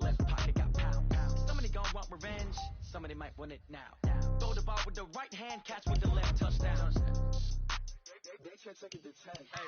Left pocket got pound. Somebody gon' want revenge. Somebody might want it now. Throw the ball with the right hand, catch with the left, touchdown. They can't take it to 10. Hey.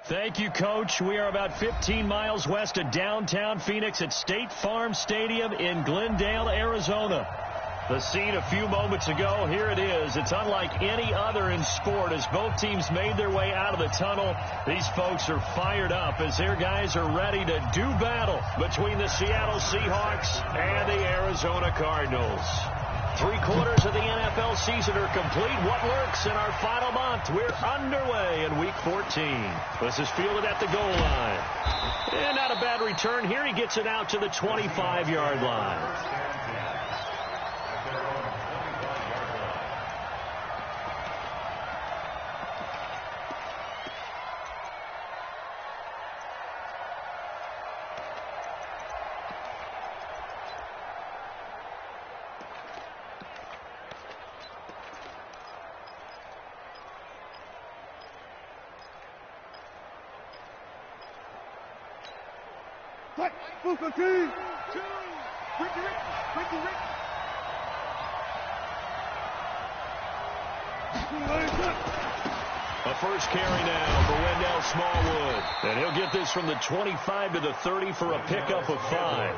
Thank you, Coach. We are about 15 miles west of downtown Phoenix at State Farm Stadium in Glendale, Arizona. The scene a few moments ago, here it is. It's unlike any other in sport as both teams made their way out of the tunnel. These folks are fired up as their guys are ready to do battle between the Seattle Seahawks and the Arizona Cardinals. 3/4 of the NFL season are complete. What lurks in our final month? We're underway in Week 14. This is fielded at the goal line. And not a bad return here. He gets it out to the 25-yard line. A first carry now for Wendell Smallwood. And he'll get this from the 25 to the 30 for a pickup of 5.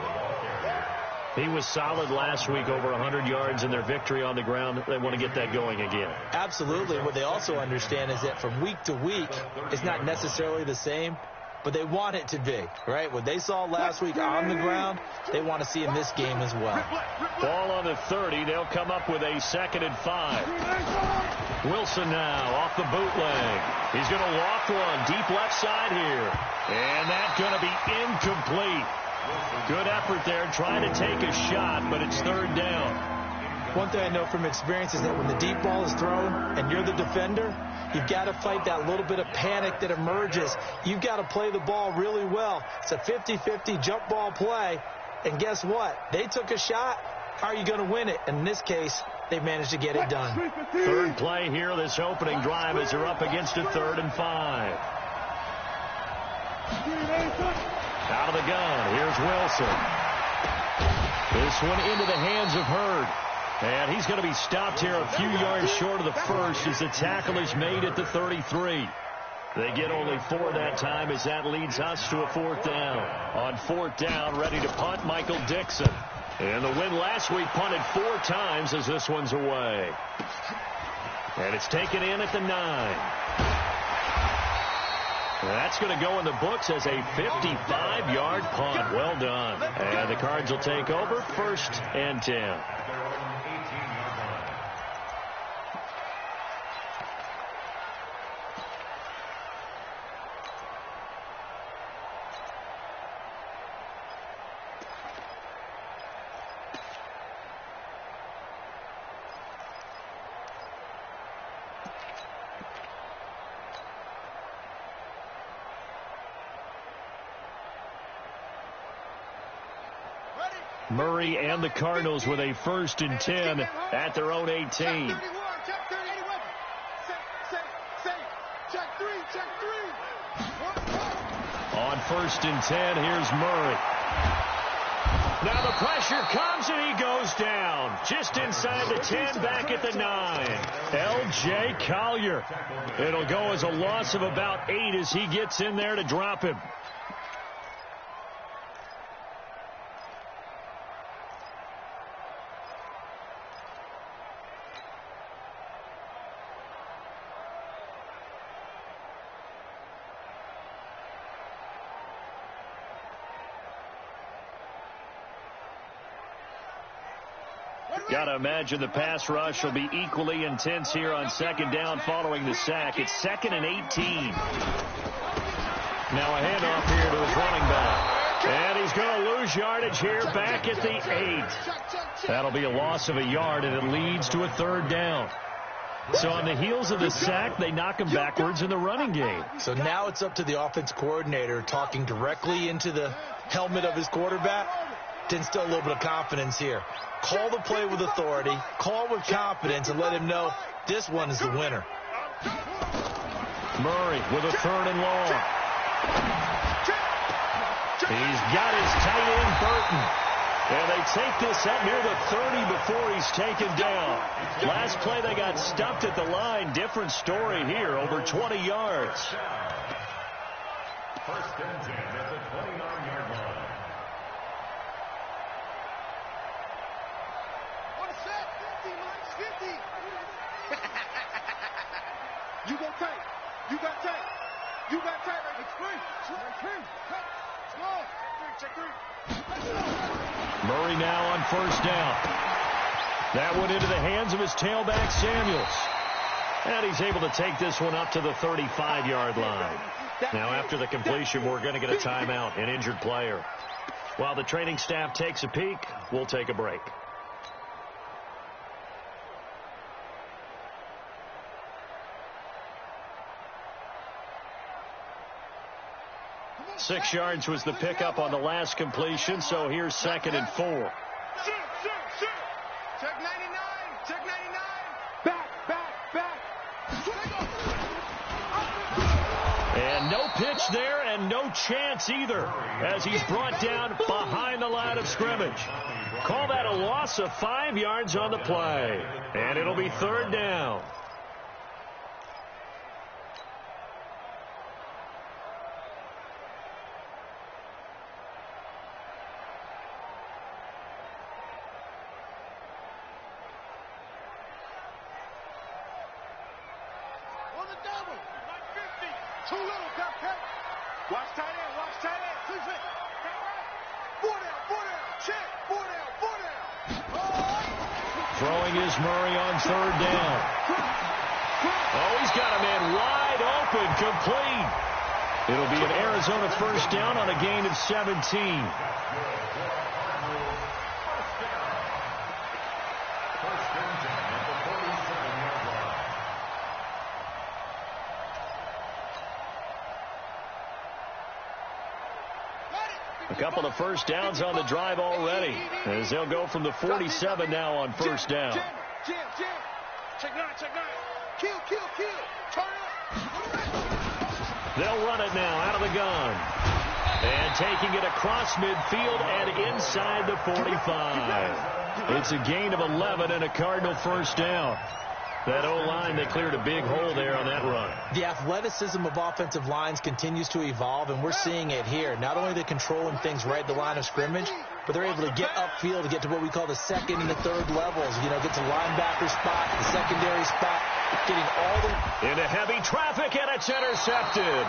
He was solid last week, over 100 yards in their victory on the ground. They want to get that going again. Absolutely. What they also understand is that from week to week, it's not necessarily the same, but they want it to be, right? What they saw last week on the ground, they want to see in this game as well. Ball on the 30. They'll come up with a 2nd and 5. Wilson now off the bootleg. He's going to loft one deep left side here. And that's going to be incomplete. Good effort there trying to take a shot, but it's 3rd down. One thing I know from experience is that when the deep ball is thrown and you're the defender, you've got to fight that little bit of panic that emerges. You've got to play the ball really well. It's a 50-50 jump ball play. And guess what? They took a shot. How are you going to win it? And in this case, they managed to get it done. 3rd play here, this opening drive, as they're up against a 3rd and 5. Out of the gun, here's Wilson. This one into the hands of Hurd. And he's going to be stopped here a few yards short of the first as the tackle is made at the 33. They get only 4 that time as that leads us to a 4th down. On 4th down, ready to punt, Michael Dixon. And the win last week punted 4 times as this one's away. And it's taken in at the 9. That's going to go in the books as a 55-yard punt. Well done. And the Cards will take over, 1st and 10. Murray and the Cardinals with a 1st and 10 at their own 18. On 1st and 10, here's Murray. Now the pressure comes and he goes down. Just inside the 10, back at the 9. L.J. Collier. It'll go as a loss of about 8 as he gets in there to drop him. Got to imagine the pass rush will be equally intense here on second down following the sack. It's 2nd and 18. Now a handoff here to his running back. And he's going to lose yardage here back at the 8. That'll be a loss of a yard, and it leads to a 3rd down. So on the heels of the sack, they knock him backwards in the running game. So now it's up to the offense coordinator talking directly into the helmet of his quarterback to instill a little bit of confidence here. Call the play with authority, call with confidence, and let him know this one is the winner. Murray with a 3rd and long. He's got his tight end, Burton. And they take this up near the 30 before he's taken down. Last play, they got stuffed at the line. Different story here, over 20 yards. 1st and 10 at the 29-yard line. On the set, 50, Mike, 50. You go tight. You got tight. You got tight. It's free. It's free. Let's go. Check 3. Murray now on 1st down. That went into the hands of his tailback, Samuels. And he's able to take this one up to the 35-yard line. Now, after the completion, we're going to get a timeout, an injured player. While the training staff takes a peek, we'll take a break. Six yards was the pickup on the last completion, so here's 2nd and 4. Check 99. Check 99. Back. And no pitch there and no chance either as he's brought down behind the line of scrimmage. Call that a loss of 5 yards on the play. And it'll be 3rd down. Too little, Cupcake. Watch tight end. Watch tight end. 6 feet. 4 down. 4 down. Check. 4 down. 4 down. Throwing is Murray on 3rd down. Oh, he's got a man wide open, complete. It'll be an Arizona 1st down on a gain of 17. A couple of 1st downs on the drive already, as they'll go from the 47 now on 1st down. Jam. Check 9. Kill. Turn up. They'll run it now out of the gun. And taking it across midfield and inside the 45. It's a gain of 11 and a Cardinal 1st down. That O-line, they cleared a big hole there on that run. The athleticism of offensive lines continues to evolve, and we're seeing it here. Not only are they controlling things right at the line of scrimmage, but they're able to get upfield to get to what we call the 2nd and the 3rd levels. You know, get to linebacker spot, the secondary spot, getting all the... Into heavy traffic, and it's intercepted.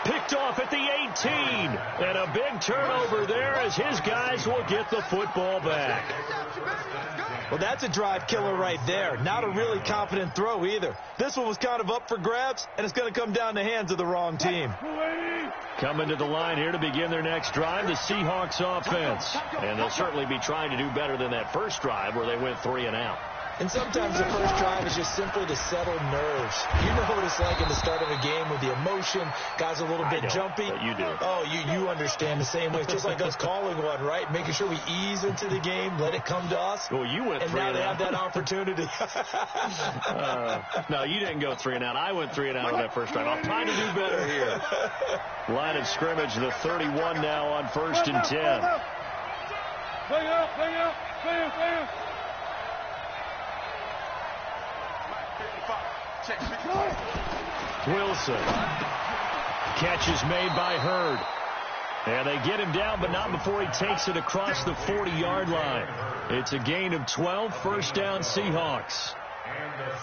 Picked off at the 18. And a big turnover there as his guys will get the football back. Well, that's a drive killer right there. Not a really confident throw either. This one was kind of up for grabs, and it's going to come down the hands of the wrong team. Coming to the line here to begin their next drive, the Seahawks offense. And they'll certainly be trying to do better than that first drive where they went 3 and out. And sometimes the first drive is just simply to settle nerves. You know what it's like in the start of a game with the emotion, guys a little bit jumpy. But you do. Oh, you understand the same way. It's just like us calling one, right? Making sure we ease into the game, let it come to us. Well, you went 3 and out. And now they have that opportunity. No, you didn't go 3 and out. I went 3 and out on that first drive. I'm trying to do better here. Line of scrimmage, the 31 now on 1st and 10. Play up. Wilson. Catch is made by Hurd. And they get him down, but not before he takes it across the 40-yard line. It's a gain of 12, 1st down Seahawks.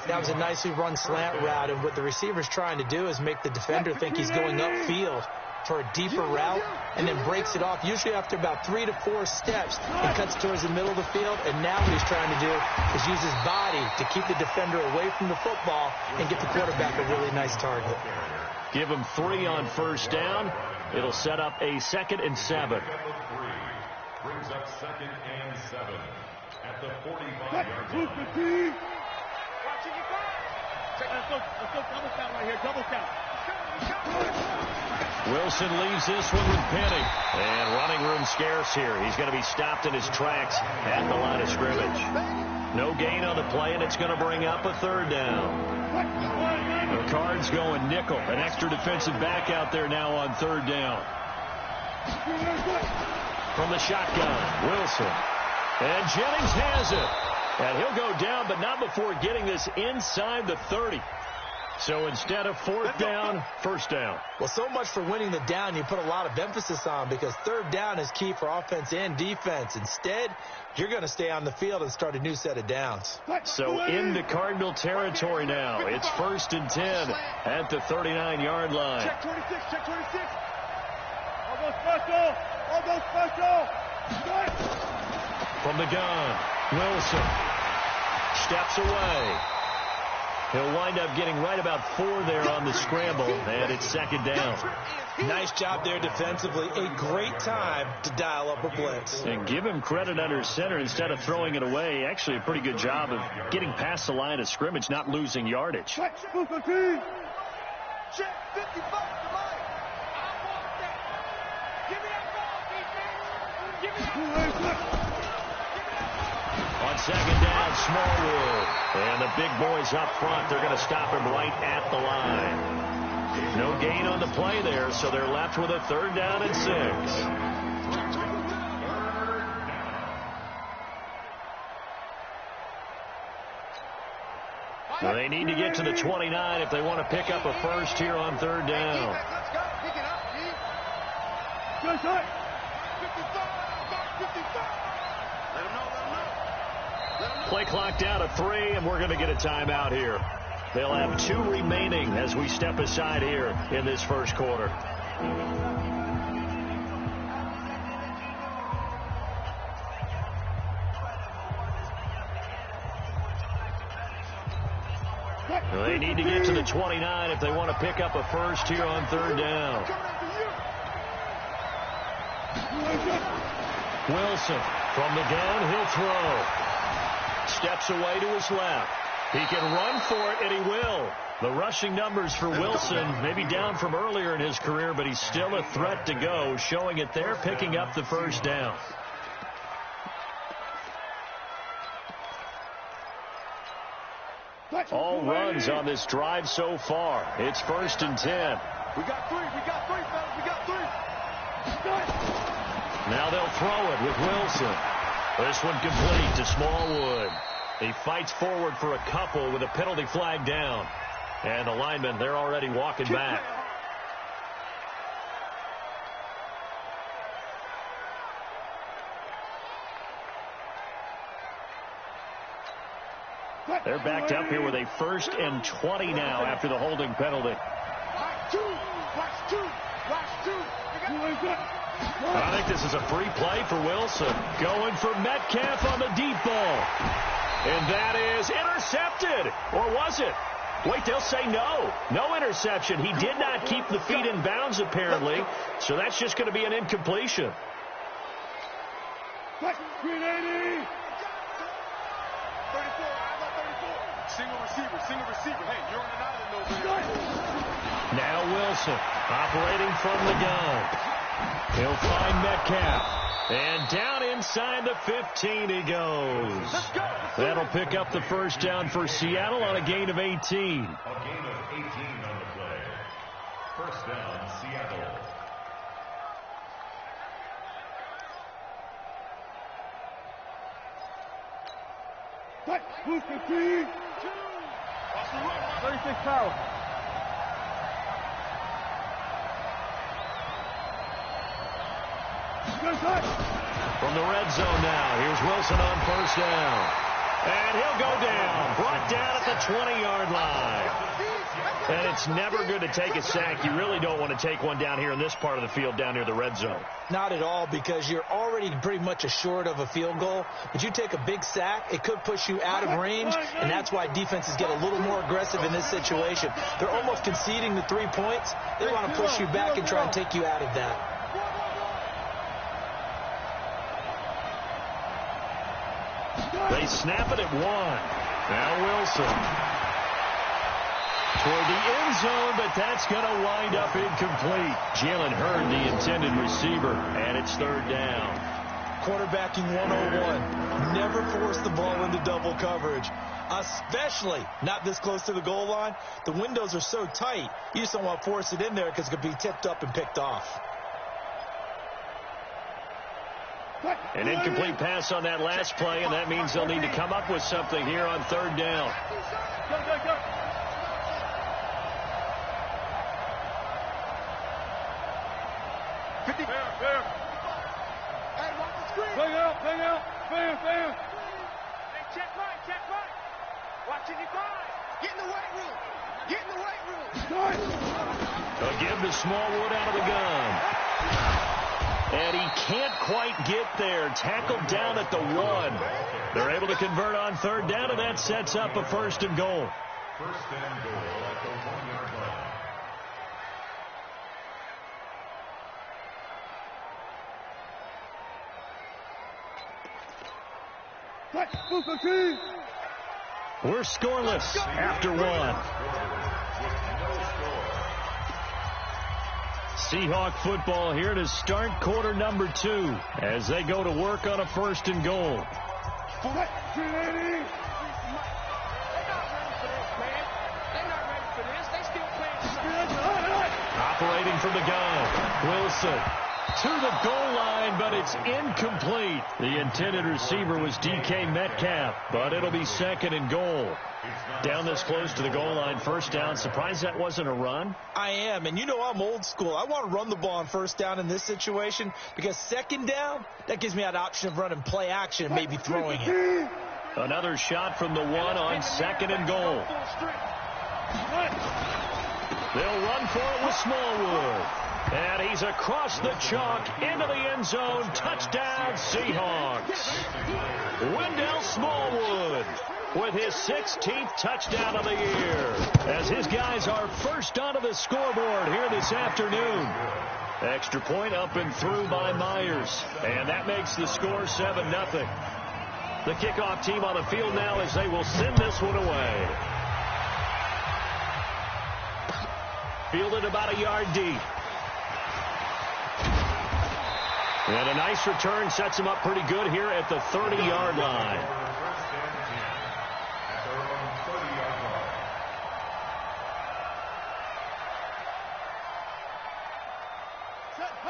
That was a nicely run slant route, and what the receiver's trying to do is make the defender think he's going upfield. for a deeper route and then breaks it off, usually after about 3 to 4 steps. He cuts towards the middle of the field, and now what he's trying to do is use his body to keep the defender away from the football and get the quarterback a really nice target. Give him 3 on first down. It'll set up a 2nd and 7. Brings up 2nd and 7 at the 45-yard line. Let's go double count right here, double count. Wilson leaves this one with Penny. And running room scarce here. He's going to be stopped in his tracks at the line of scrimmage. No gain on the play, and it's going to bring up a 3rd down. The Cards going nickel. An extra defensive back out there now on 3rd down. From the shotgun, Wilson. And Jennings has it. And he'll go down, but not before getting this inside the 30. So instead of 4th down, 1st down. Well, so much for winning the down you put a lot of emphasis on, because 3rd down is key for offense and defense. Instead, you're going to stay on the field and start a new set of downs. So into Cardinal territory now. It's 1st and 10 at the 39-yard line. Check 26, check 26. I'll go special. I'll go special. From the gun, Wilson steps away. He'll wind up getting right about 4 there on the scramble, and it's 2nd down. Nice job there defensively. A great time to dial up a blitz. And give him credit under center instead of throwing it away. Actually, a pretty good job of getting past the line of scrimmage, not losing yardage. Check 55 to mine. Give me that ball, defense. Give me that. On 2nd down, Smallwood. And the big boys up front, they're going to stop him right at the line. No gain on the play there, so they're left with a 3rd down and 6. Well, they need to get to the 29 if they want to pick up a first here on 3rd down. Let's go. Pick it up, G. Good shot. 55. Let him know. Play clock down to 3, and we're going to get a timeout here. They'll have 2 remaining as we step aside here in this first quarter. Well, they need to get to the 29 if they want to pick up a first here on 3rd down. Wilson from the gun, he'll throw. Steps away to his left. He can run for it, and he will. The rushing numbers for Wilson maybe down from earlier in his career, but he's still a threat to go, showing it there, picking up the 1st down. All runs on this drive so far. It's 1st and 10. We got 3, fellas. We got 3. Now they'll throw it with Wilson. This one complete to Smallwood. He fights forward for a couple with a penalty flag down. And the linemen, they're already walking back. They're backed up here with a 1st and 20 now after the holding penalty. I think this is a free play for Wilson. Going for Metcalf on the deep ball. And that is intercepted. Or was it? Wait, they'll say no. No interception. He did not keep the feet in bounds, apparently. So that's just going to be an incompletion. 380. 34. Single receiver. Hey, you're on an island over. Now Wilson operating from the gun. He'll find Metcalf. And down inside the 15 he goes. That'll pick up the 1st down for Seattle on a gain of 18. A gain of 18 on the play. 1st down, Seattle. Who's the team? 36 power. From the red zone now, here's Wilson on 1st down. And he'll go down. Brought down at the 20-yard line. And it's never good to take a sack. You really don't want to take one down here in this part of the field down near the red zone. Not at all, because you're already pretty much assured of a field goal. But you take a big sack, it could push you out of range, and that's why defenses get a little more aggressive in this situation. They're almost conceding the 3 points. They want to push you back and try and take you out of that. They snap it at 1. Now Wilson. Toward the end zone, but that's going to wind up incomplete. Jalen Hurd, the intended receiver, and it's third down. Quarterbacking 101. Never force the ball into double coverage, especially not this close to the goal line. The windows are so tight, you just don't want to force it in there because it could be tipped up and picked off. An incomplete pass on that last play, and that means they'll need to come up with something here on third down. Go. Fair. Hey, watch the screen. Bang out. Fair. Hey, check right. Watching your guard. Get in the weight room. They'll give to Smallwood out of the gun. And he can't quite get there. Tackled down at the 1. They're able to convert on third down, and that sets up a first and goal. First and goal at the 1-yard line. We're scoreless after 1. Seahawk football here to start quarter number 2 as they go to work on a first and goal. Operating from the gun, Wilson to the goal line, but it's incomplete. The intended receiver was DK Metcalf, but it'll be second and goal. Down this close to the goal line, first down. Surprised that wasn't a run? I am, and you know I'm old school. I want to run the ball on first down in this situation because second down, that gives me that option of running play action and maybe throwing it. Another shot from the 1 on second and goal. They'll run for it with Smallwood. And he's across the chalk into the end zone. Touchdown, Seahawks. Wendell Smallwood with his 16th touchdown of the year as his guys are first onto the scoreboard here this afternoon. Extra point up and through by Myers. And that makes the score 7-0. The kickoff team on the field now as they will send this one away. Fielded about a yard deep. And a nice return sets him up pretty good here at the 30-yard line.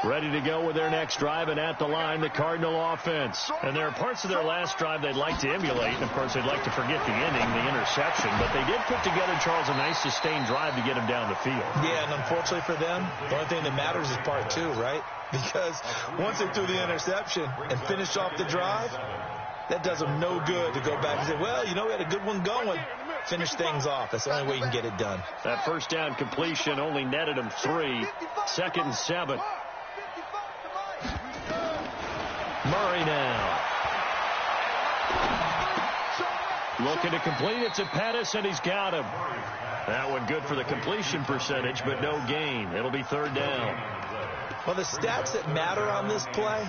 Ready to go with their next drive, and at the line, the Cardinal offense. And there are parts of their last drive they'd like to emulate, and of course they'd like to forget the inning, the interception, but they did put together, Charles, a nice sustained drive to get him down the field. Yeah, and unfortunately for them, the only thing that matters is part 2, right? Because once they threw the interception and finished off the drive, that does them no good to go back and say, well, you know, we had a good one going. Finish things off. That's the only way you can get it done. That first down completion only netted him 3. Second and 7. Murray now. Looking to complete it to Pettis, and he's got him. That one good for the completion percentage, but no gain. It'll be third down. Well, the stats that matter on this play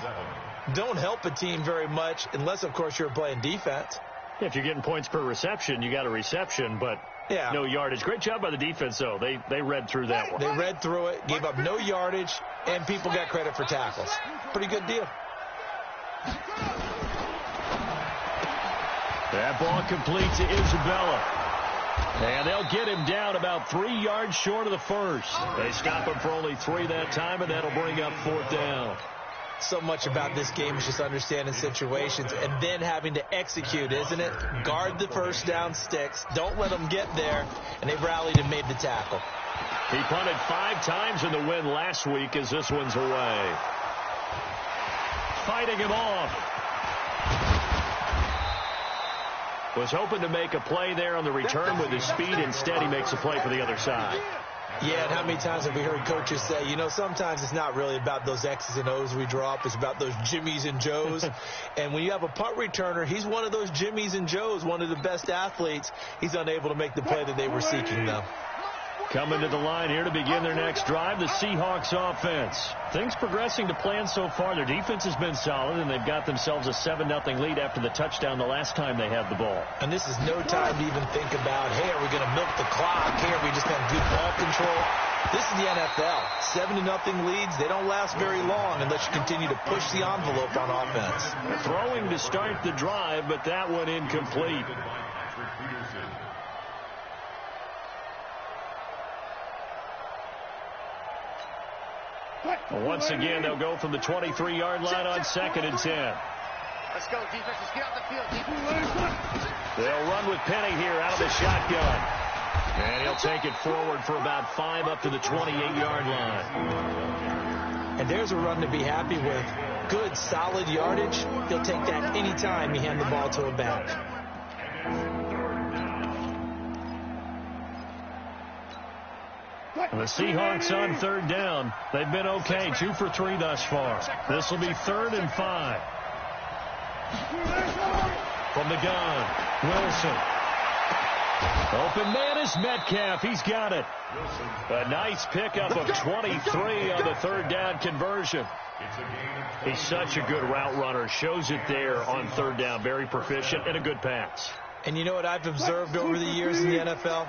don't help a team very much unless, of course, you're playing defense. If you're getting points per reception, you got a reception, but no yardage. Great job by the defense, though. They read through that one. They read through it, gave up no yardage, and people got credit for tackles. Pretty good deal. That ball complete to Isabella. And they'll get him down about 3 yards short of the first. They stop him for only 3 that time, and that'll bring up fourth down. So much about this game is just understanding situations and then having to execute, isn't it? Guard the first down sticks. Don't let them get there. And they rallied and made the tackle. He punted 5 times in the win last week as this one's away. Fighting him off. Was hoping to make a play there on the return with his speed. Instead, he makes a play for the other side. Yeah, and how many times have we heard coaches say, you know, sometimes it's not really about those X's and O's we drop. It's about those Jimmies and Joes. And when you have a punt returner, he's one of those Jimmies and Joes, one of the best athletes. He's unable to make the play that they were seeking, though. Coming to the line here to begin their next drive, the Seahawks offense. Things progressing to plan so far. Their defense has been solid, and they've got themselves a 7-0 lead after the touchdown the last time they had the ball. And this is no time to even think about, hey, are we going to milk the clock? Hey, are we just going to do ball control? This is the NFL. 7-0 leads, they don't last very long unless you continue to push the envelope on offense. Throwing to start the drive, but that one incomplete. Once again, they'll go from the 23-yard line on 2nd and 10. Let's go, defense. Let's get out the field, defense. They'll run with Penny here out of the shotgun. And he'll take it forward for about 5 up to the 28-yard line. And there's a run to be happy with. Good, solid yardage. He'll take that anytime you hand the ball to a back. The Seahawks on 3rd down. They've been okay, 2 for 3 thus far. This will be 3rd and 5. From the gun, Wilson. Open man is Metcalf. He's got it. A nice pickup of 23 on the 3rd down conversion. He's such a good route runner. Shows it there on 3rd down. Very proficient and a good pass. And you know what I've observed over the years in the NFL?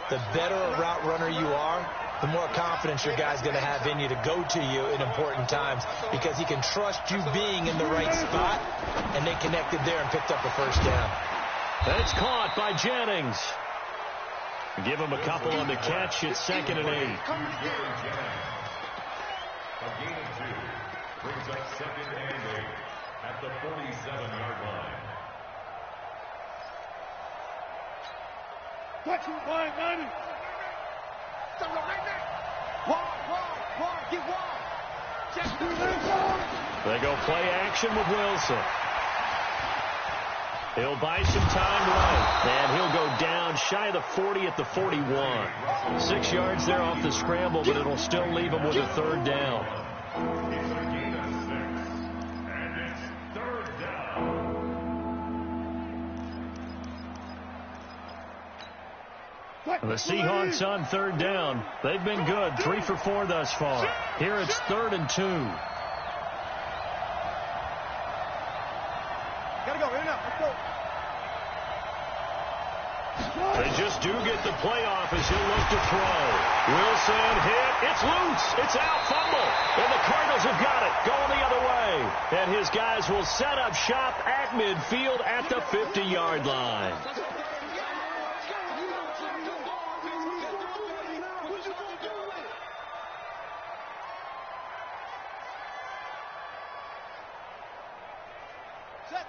The better a route runner you are, the more confidence your guy's going to have in you to go to you in important times because he can trust you being in the right spot, and they connected there and picked up a 1st down. That's caught by Jennings. Give him a couple on the catch. It's 2nd and 8. A gain of 2 brings up 2nd and 8 at the 47-yard line. They go play action with Wilson. He'll buy some time right, and he'll go down shy of the 40 at the 41. 6 yards there off the scramble, but it'll still leave him with a 3rd down. It's a gain of 6, and it's 3rd down. The Seahawks on 3rd down. They've been good, 3 for 4 thus far. Here it's 3rd and 2. Gotta go, in and out. Let's go. They just do get the play off as he'll look to throw. Wilson hit. It's loose. It's out. Fumble. And the Cardinals have got it. Going the other way. And his guys will set up shop at midfield at the 50-yard line.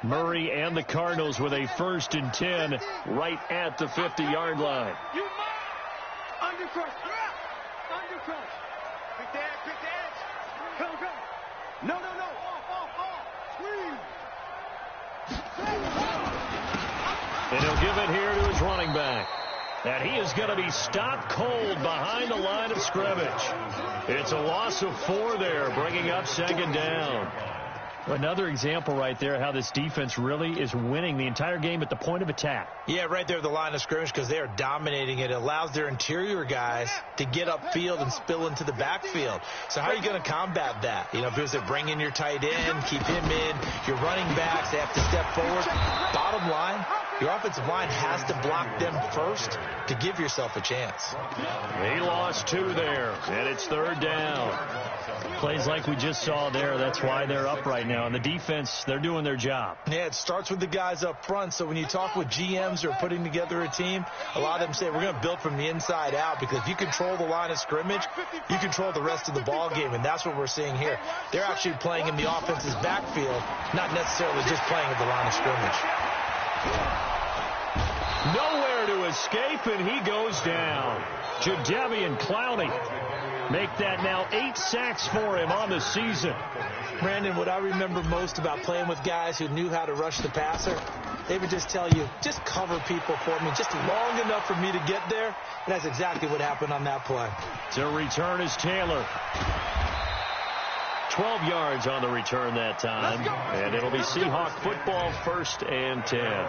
Murray and the Cardinals with a 1st and 10 right at the 50-yard line. You must. Under crush. Under crush. Quick the edge. Quick the edge. Come. No. Off. Squeeze. And he'll give it here to his running back. And he is going to be stopped cold behind the line of scrimmage. It's a loss of 4 there, bringing up 2nd down. Another example right there how this defense really is winning the entire game at the point of attack. Yeah, right there at the line of scrimmage because they are dominating it. It allows their interior guys to get upfield and spill into the backfield. So how are you going to combat that? You know, if it was to bring in your tight end, keep him in, your running backs, they have to step forward. Bottom line, your offensive line has to block them first to give yourself a chance. He lost 2 there, and it's 3rd down. Plays like we just saw there, that's why they're up right now. And the defense, they're doing their job. Yeah, it starts with the guys up front. So when you talk with GMs who are putting together a team, a lot of them say we're going to build from the inside out because if you control the line of scrimmage, you control the rest of the ball game, and that's what we're seeing here. They're actually playing in the offense's backfield, not necessarily just playing at the line of scrimmage. Nowhere to escape, and he goes down. Jadeveon Clowney make that now 8 sacks for him on the season. Brandon, what I remember most about playing with guys who knew how to rush the passer, They would just tell you, just cover people for me, just long enough for me to get there. And that's exactly what happened on that play. To return is Taylor. 12 yards on the return that time. And it'll be Seahawk football, 1st and 10.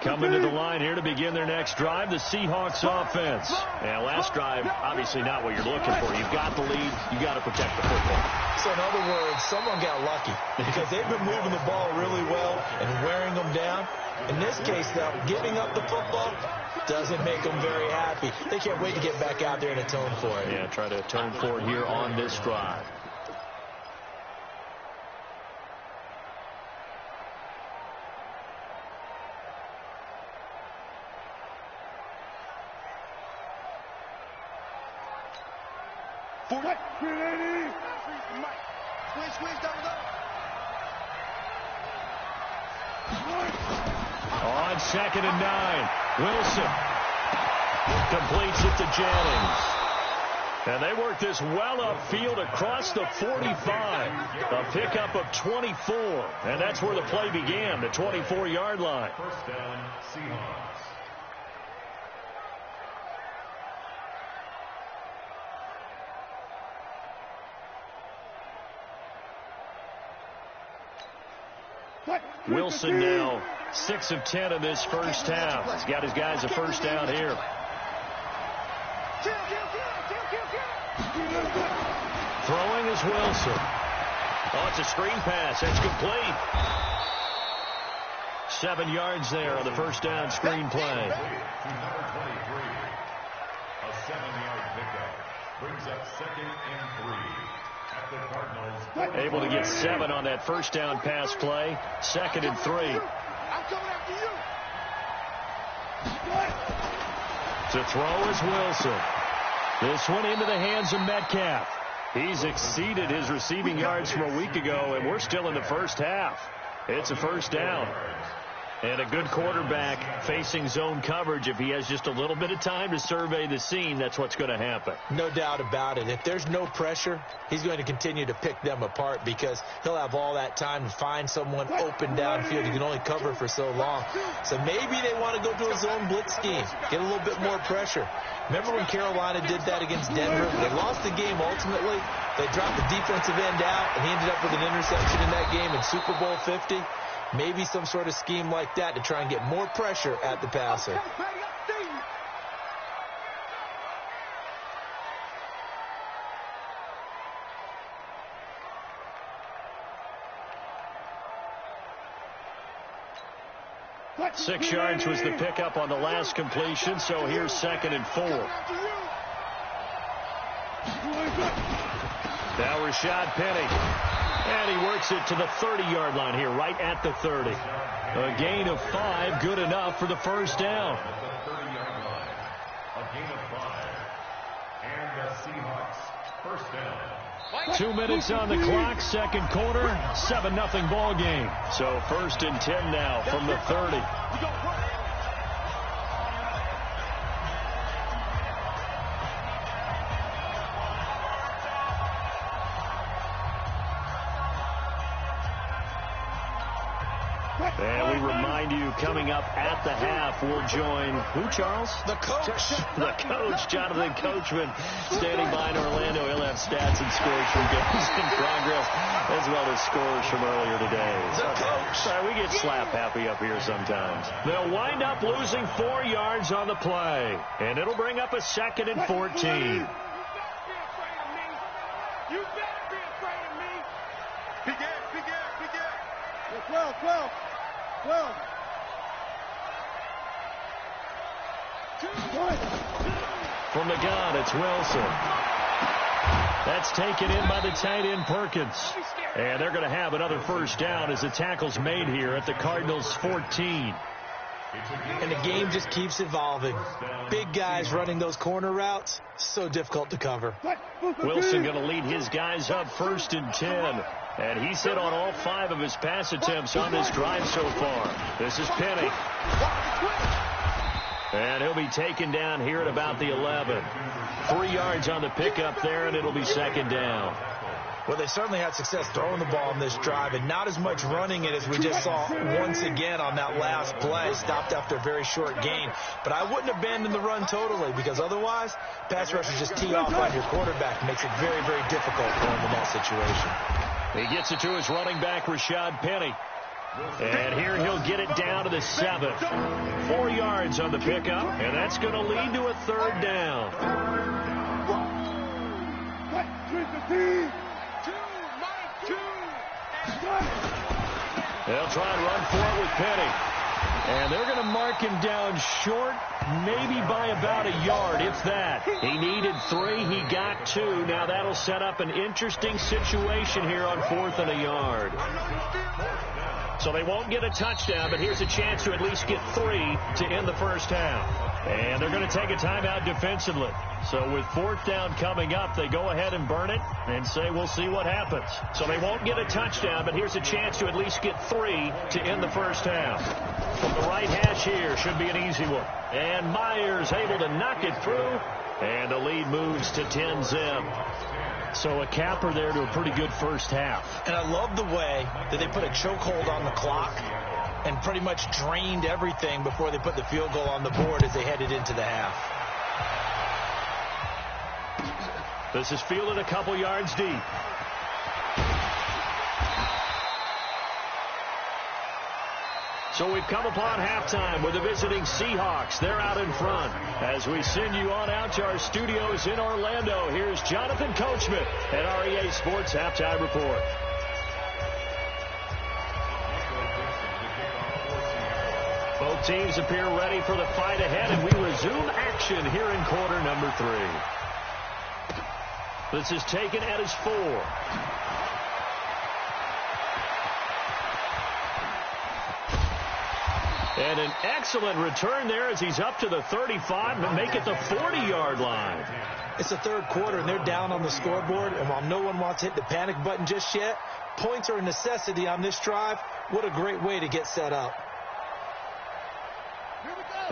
Coming to the line here to begin their next drive, the Seahawks offense. And last drive, obviously not what you're looking for. You've got the lead. You've got to protect the football. So in other words, someone got lucky because they've been moving the ball really well and wearing them down. In this case, though, giving up the football doesn't make them very happy. They can't wait to get back out there and atone for it. Yeah, try to atone for it here on this drive. On 2nd and 9, Wilson completes it to Jennings. And they work this well upfield across the 45. A pickup of 24. And that's where the play began, the 24-yard line. 1st down, Seahawks. Wilson now 6 of 10 in this first half. He's got his guys a first down here. Throwing is Wilson. Oh, it's a screen pass. It's complete. 7 yards there on the first down screen play. To number 23. A 7-yard pickup. Brings up 2nd and 3. At the Cardinals. Able to get 7 on that first down pass play. 2nd and 3. To throw is Wilson. This one into the hands of Metcalf. He's exceeded his receiving yards from a week ago, and we're still in the first half. It's a first down. And a good quarterback facing zone coverage. If he has just a little bit of time to survey the scene, that's what's going to happen. No doubt about it. If there's no pressure, he's going to continue to pick them apart because he'll have all that time to find someone open downfield. He can only cover for so long. So maybe they want to go to a zone blitz scheme, get a little bit more pressure. Remember when Carolina did that against Denver? They lost the game ultimately. They dropped the defensive end out, and he ended up with an interception in that game in Super Bowl 50. Maybe some sort of scheme like that to try and get more pressure at the passer. Six yards was the pickup on the last completion, so here's 2nd and 4. Now Rashad Penny. And he works it to the 30-yard line here, right at the 30. A gain of 5, good enough for the first down. At the 30-yard line. A gain of 5. And the Seahawks first down. 2 minutes on the clock, second quarter, 7-0 ball game. So 1st and 10 now from the 30. And we remind you, coming up at the half, we'll join who, Charles? The coach. The coach, Jonathan Coachman, standing by in Orlando. He'll have stats and scores from games in progress, as well as scores from earlier today. The coach. Sorry, we get slap happy up here sometimes. They'll wind up losing 4 yards on the play, and it'll bring up a 2nd and 14. From the gun, it's Wilson. That's taken in by the tight end Perkins. And they're going to have another first down as the tackle's made here at the Cardinals' 14. And the game just keeps evolving. Big guys running those corner routes, so difficult to cover. Wilson going to lead his guys up 1st and 10. And he's hit on all 5 of his pass attempts on this drive so far. This is Penny. And he'll be taken down here at about the 11. 3 yards on the pickup there, and it'll be second down. Well, they certainly had success throwing the ball on this drive, and not as much running it as we just saw once again on that last play. Stopped after a very short gain. But I wouldn't abandon the run totally, because otherwise, pass rushers just tee off on your quarterback. Makes it very, very difficult for him in that situation. He gets it to his running back, Rashad Penny. And here he'll get it down to the 7. 4 yards on the pickup, and that's going to lead to a third down. They'll try and run for it with Penny. And they're going to mark him down short, maybe by about a yard, if that. He needed 3. He got 2. Now that'll set up an interesting situation here on 4th and a yard. So they won't get a touchdown, but here's a chance to at least get 3 to end the first half. And they're going to take a timeout defensively. So with 4th down coming up, they go ahead and burn it and say we'll see what happens. So they won't get a touchdown, but here's a chance to at least get 3 to end the first half. From the right hash here should be an easy one. And Myers able to knock it through. And the lead moves to 10-zip. So a capper there to a pretty good first half. And I love the way that they put a chokehold on the clock and pretty much drained everything before they put the field goal on the board as they headed into the half. This is fielded a couple yards deep. So we've come upon halftime with the visiting Seahawks. They're out in front. As we send you on out to our studios in Orlando, here's Jonathan Coachman at REA Sports Halftime Report. Both teams appear ready for the fight ahead, and we resume action here in quarter number 3. This is taken at his 4. And an excellent return there as he's up to the 35 and make it the 40-yard line. It's the third quarter, and they're down on the scoreboard. And while no one wants to hit the panic button just yet, points are a necessity on this drive. What a great way to get set up.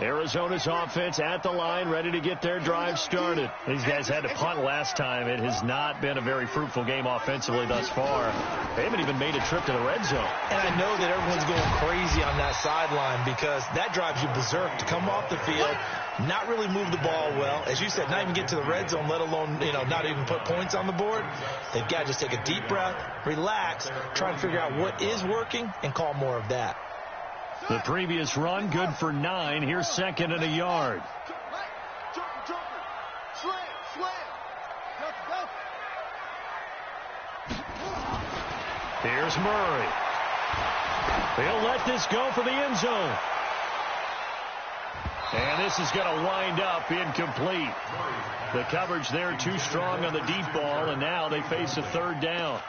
Arizona's offense at the line, ready to get their drive started. These guys had to punt last time. It has not been a very fruitful game offensively thus far. They haven't even made a trip to the red zone. And I know that everyone's going crazy on that sideline because that drives you berserk to come off the field, not really move the ball well. As you said, not even get to the red zone, let alone, not even put points on the board. They've got to just take a deep breath, relax, try and figure out what is working, and call more of that. The previous run, good for 9. Here's 2nd and a yard. Here's Murray. He'll let this go for the end zone. And this is going to wind up incomplete. The coverage there too strong on the deep ball, and now they face a 3rd down.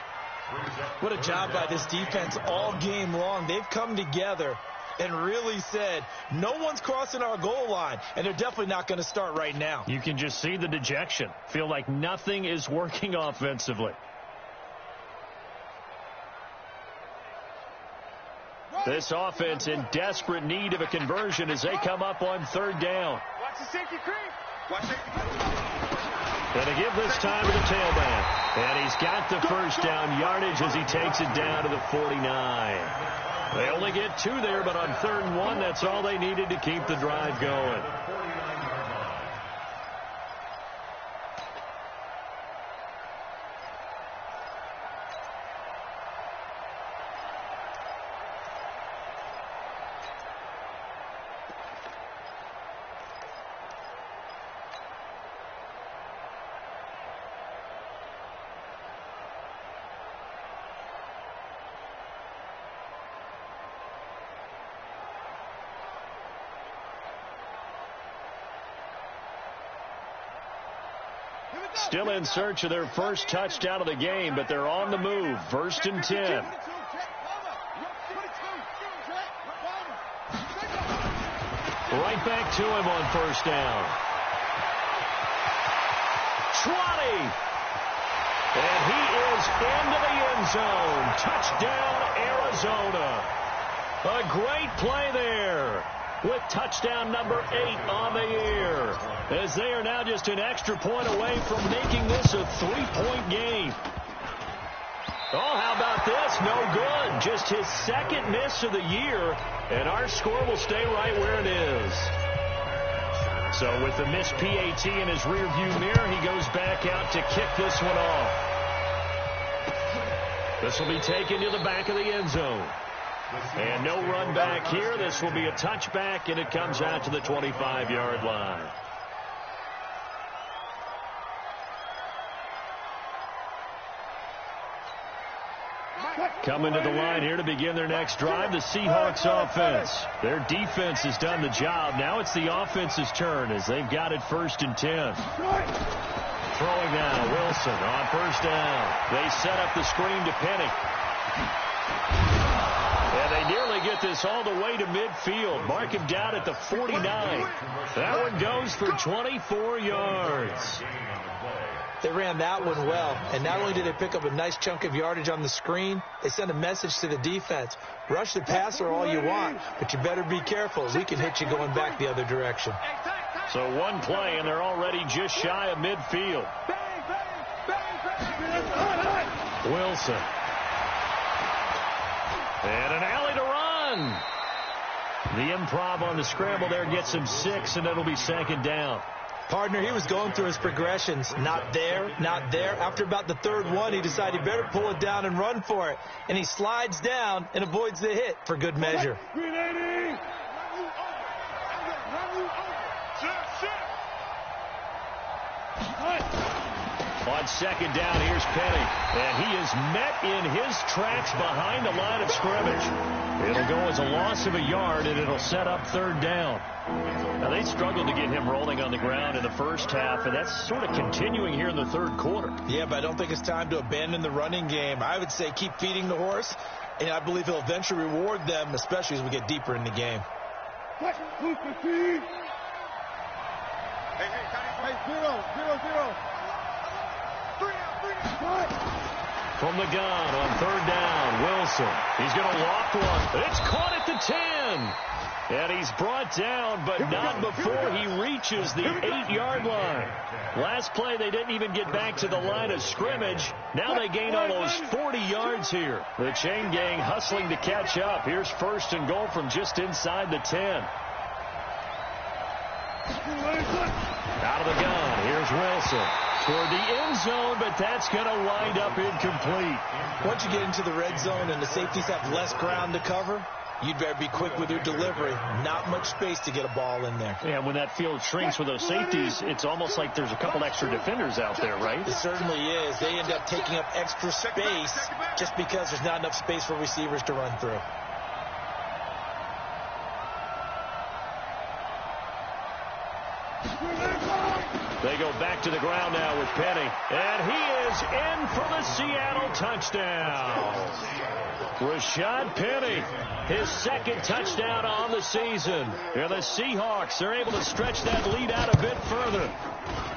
What a job by this defense all game long. They've come together and really said, no one's crossing our goal line, and they're definitely not going to start right now. You can just see the dejection. Feel like nothing is working offensively. This offense in desperate need of a conversion as they come up on 3rd down. Watch the safety creep. Watch it. And to give this time to the tailback. And he's got the first down yardage as he takes it down to the 49. They only get 2 there, but on 3rd and 1, that's all they needed to keep the drive going. Still in search of their first touchdown of the game, but they're on the move. 1st and 10. Right back to him on 1st down. 20. And he is into the end zone. Touchdown, Arizona. A great play there. with touchdown number 8 on the year, as they are now just an extra point away from making this a 3-point game. Oh, how about this? No good. Just his second miss of the year, and our score will stay right where it is. So with the missed PAT in his rearview mirror, he goes back out to kick this one off. This will be taken to the back of the end zone. And no run back here. This will be a touchback, and it comes out to the 25-yard line. Coming to the line here to begin their next drive, the Seahawks offense. Their defense has done the job. Now it's the offense's turn as they've got it 1st and 10. Throwing now, Wilson on 1st down. They set up the screen to Penny. And they nearly get this all the way to midfield. Mark him down at the 49. That one goes for 24 yards. They ran that one well, and not only did they pick up a nice chunk of yardage on the screen, they sent a message to the defense. Rush the passer all you want, but you better be careful. We can hit you going back the other direction. So one play, and they're already just shy of midfield. Wilson. And an alley to run. The improv on the scramble there gets him 6, and it'll be 2nd down. Partner, he was going through his progressions. Not there, not there. After about the 3rd one, he decided he better pull it down and run for it. And he slides down and avoids the hit for good measure. On 2nd down, here's Penny. And he is met in his tracks behind the line of scrimmage. It'll go as a loss of a yard, and it'll set up 3rd down. Now, they struggled to get him rolling on the ground in the first half, and that's sort of continuing here in the 3rd quarter. Yeah, but I don't think it's time to abandon the running game. I would say keep feeding the horse, and I believe he'll eventually reward them, especially as we get deeper in the game. Hey, 0-0-0. 3 out. From the gun on 3rd down, Wilson. He's going to loft one. It's caught at the 10. And he's brought down, but not before he reaches the 8-yard line. Last play, they didn't even get back to the line of scrimmage. Now they gain almost 40 yards here. The chain gang hustling to catch up. Here's 1st and goal from just inside the 10. Out of the gun, here's Wilson. Toward the end zone, but that's going to wind up incomplete. Once you get into the red zone and the safeties have less ground to cover, you'd better be quick with your delivery. Not much space to get a ball in there. Yeah, when that field shrinks with those safeties, it's almost like there's a couple extra defenders out there, right? It certainly is. They end up taking up extra space just because there's not enough space for receivers to run through. They go back to the ground now with Penny. And he is in for the Seattle touchdown. Rashad Penny, his 2nd touchdown on the season. And the Seahawks are able to stretch that lead out a bit further.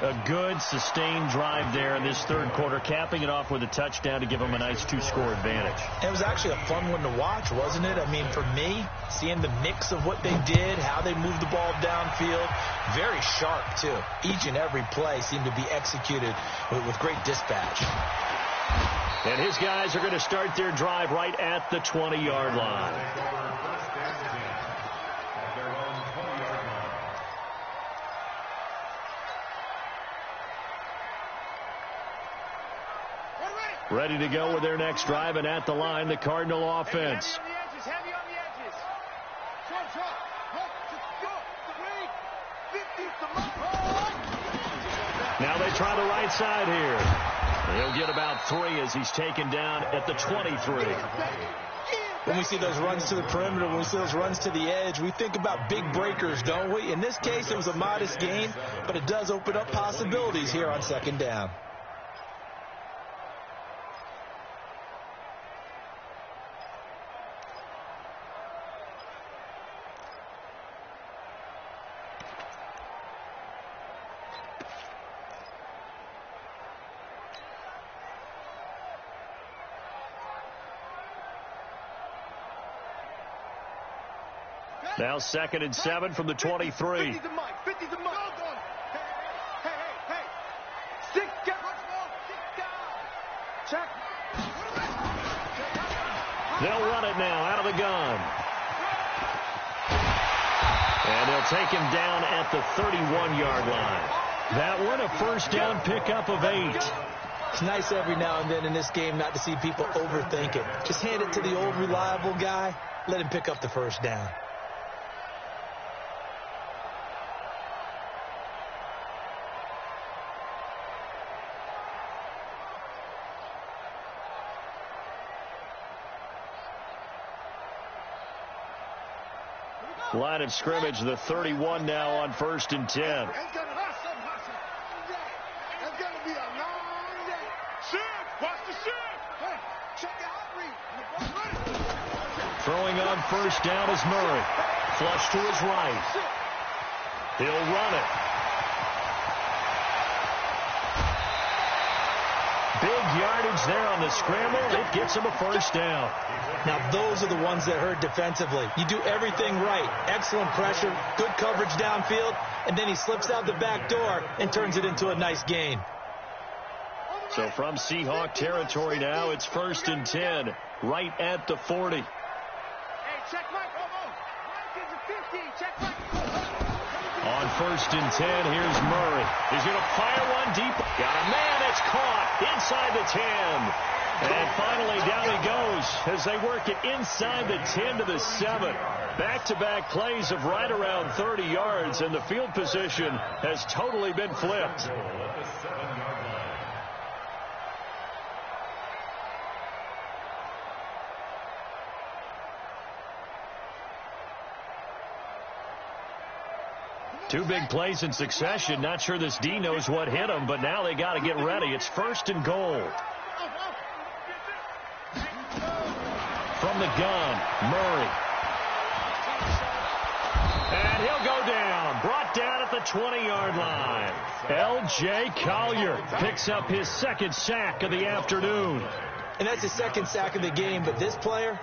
A good, sustained drive there in this 3rd quarter, capping it off with a touchdown to give them a nice 2-score advantage. It was actually a fun one to watch, wasn't it? I mean, for me, seeing the mix of what they did, how they moved the ball downfield, very sharp, too. Each and every play seemed to be executed with great dispatch. And his guys are going to start their drive right at the 20-yard line. Ready to go with their next drive, and at the line, the Cardinal offense. Heavy on the edges. Now they try the right side here. He'll get about 3 as he's taken down at the 23. When we see those runs to the perimeter, when we see those runs to the edge, we think about big breakers, don't we? In this case, it was a modest gain, but it does open up possibilities here on 2nd down. Now 2nd and 7 from the 23. 50's the mic. 50's the mic. Hey. Stick down. Check. They'll run it now out of the gun. And they'll take him down at the 31-yard line. That one, a first down pickup of 8. It's nice every now and then in this game not to see people overthink it. Just hand it to the old reliable guy. Let him pick up the first down. Line of scrimmage, the 31 now on 1st and 10. It's gonna hustle. It's gonna be a long day. Shift. Watch the shift. Hey, check the outreach. Throwing on 1st down is Murray. Flush to his right. He'll run it. Big yardage there on the scramble. It gets him a first down. Now, those are the ones that hurt defensively. You do everything right. Excellent pressure, good coverage downfield, and then he slips out the back door and turns it into a nice gain. So from Seahawk territory now, it's 1st and 10, right at the 40. Hey, check Mike. Mike is a 50. Check Mike. On 1st and 10, here's Murray. He's going to fire one deep. Got a man. It's caught inside the 10. And finally, down he goes as they work it inside the 10 to the 7. Back-to-back plays of right around 30 yards, and the field position has totally been flipped. Two big plays in succession. Not sure this D knows what hit him, but now they got to get ready. It's 1st and goal. From the gun, Murray. And he'll go down. Brought down at the 20-yard line. L.J. Collier picks up his 2nd sack of the afternoon. And that's his 2nd sack of the game, but this player,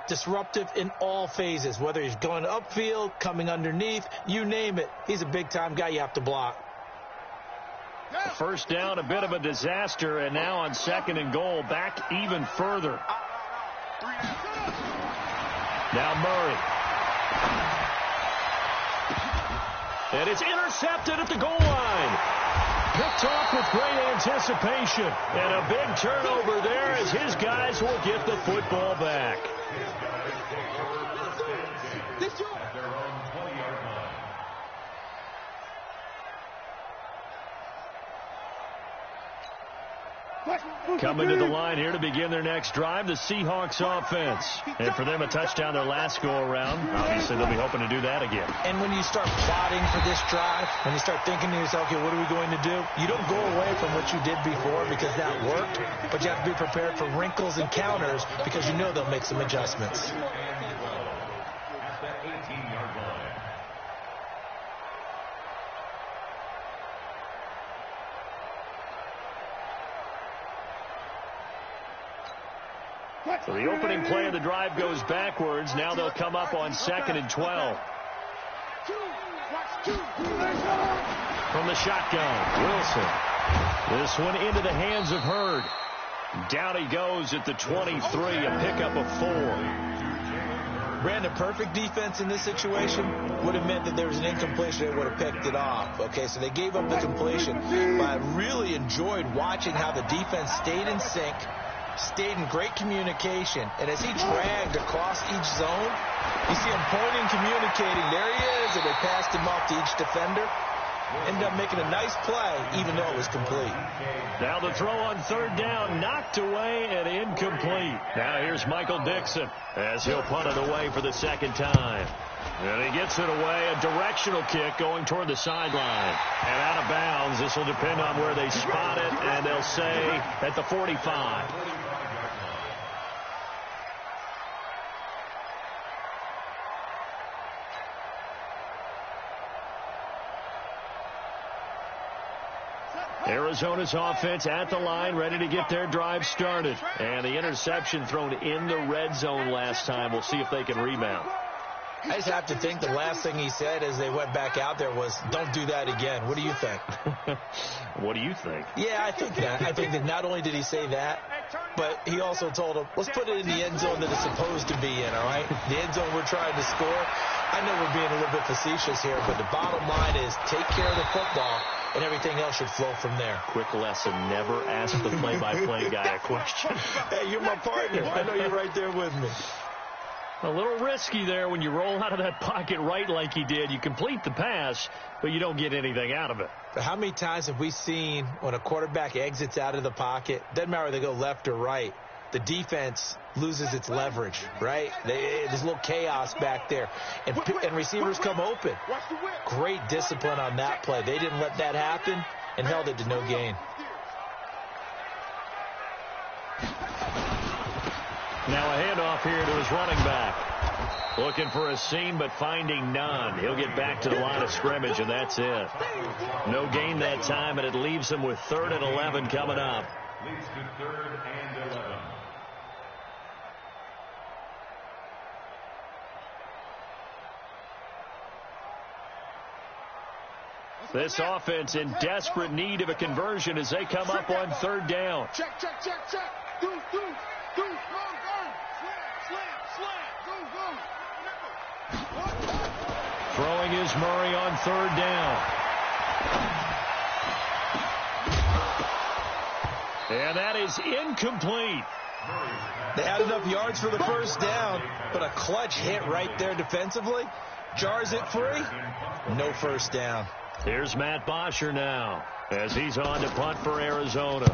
disruptive in all phases, whether he's going upfield, coming underneath, you name it. He's a big-time guy you have to block. First down, a bit of a disaster, and now on 2nd and goal, back even further. Now Murray. And it's intercepted at the goal line. Picked off with great anticipation. And a big turnover there as his guys will get the football back. Coming to the line here to begin their next drive, the Seahawks offense. And for them, a touchdown their last go-around. Obviously, they'll be hoping to do that again. And when you start plotting for this drive, when you start thinking to yourself, okay, what are we going to do? You don't go away from what you did before because that worked, but you have to be prepared for wrinkles and counters because you know they'll make some adjustments. So the opening play of the drive goes backwards. Now they'll come up on 2nd and 12. From the shotgun, Wilson. This one into the hands of Hurd. Down he goes at the 23, a pickup of 4. Brandon, perfect defense in this situation would have meant that there was an incompletion. They would have picked it off. Okay, so they gave up the completion. But I really enjoyed watching how the defense stayed in sync, stayed in great communication, and as he dragged across each zone, you see him pointing, communicating. There he is, and they passed him off to each defender. Ended up making a nice play, even though it was complete. Now the throw on 3rd down, knocked away and incomplete. Now here's Michael Dixon as he'll punt it away for the 2nd time. And he gets it away, a directional kick going toward the sideline. And out of bounds, this will depend on where they spot it, and they'll say at the 45. Arizona's offense at the line, ready to get their drive started. And the interception thrown in the red zone last time. We'll see if they can rebound. I just have to think the last thing he said as they went back out there was, don't do that again. What do you think? What do you think? Yeah, I think that. I think that not only did he say that, but he also told him, let's put it in the end zone that it's supposed to be in, all right? The end zone we're trying to score. I know we're being a little bit facetious here, but the bottom line is take care of the football, and everything else should flow from there. Quick lesson, never ask the play-by-play guy a question. Hey, you're my partner. I know you're right there with me. A little risky there when you roll out of that pocket right like he did. You complete the pass, but you don't get anything out of it. But how many times have we seen when a quarterback exits out of the pocket, doesn't matter whether they go left or right, the defense loses its leverage, right? There's a little chaos back there, and receivers come open. Great discipline on that play. They didn't let that happen and held it to no gain. Now a handoff here to his running back. Looking for a seam, but finding none. He'll get back to the line of scrimmage, and that's it. No gain that time, and it leaves him with 3rd and 11 coming up. Leads to 3rd and 11. This offense in desperate need of a conversion as they come up on 3rd down. Check. Do. Slam. Go. Throwing is Murray on 3rd down. And that is incomplete. They had enough yards for the first down, but a clutch hit right there defensively. Jars it free. No first down. Here's Matt Bosher now as he's on to punt for Arizona.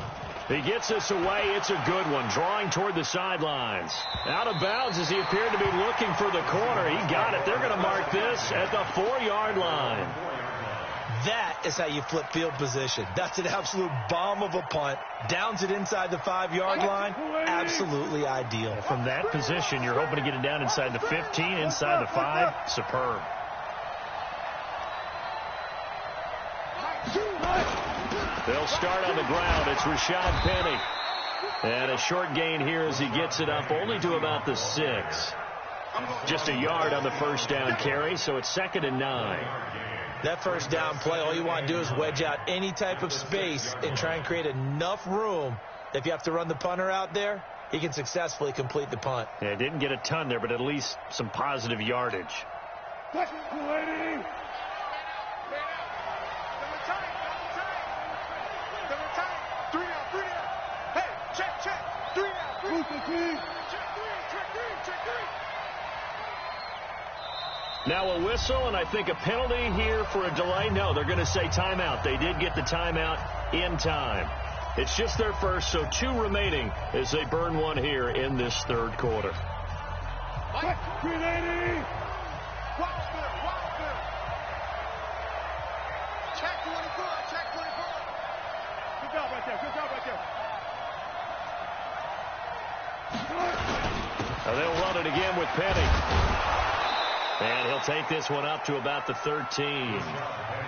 He gets this away. It's a good one. Drawing toward the sidelines. Out of bounds as he appeared to be looking for the corner. He got it. They're going to mark this at the 4-yard line. That is how you flip field position. That's an absolute bomb of a punt. Downs it inside the 5-yard line. Absolutely ideal. From that position, you're hoping to get it down inside the 15, inside the 5. Superb. They'll start on the ground. It's Rashad Penny. And a short gain here as he gets it up only to about the 6. Just a yard on the first down carry, so it's 2nd and 9. That first down play, all you want to do is wedge out any type of space and try and create enough room. If you have to run the punter out there, he can successfully complete the punt. Yeah, didn't get a ton there, but at least some positive yardage. Now a whistle, and I think a penalty here for a delay. No, they're going to say timeout. They did get the timeout in time. It's just their first, so 2 remaining as they burn one here in this 3rd quarter. Now they'll run it again with Penny. And he'll take this one up to about the 13.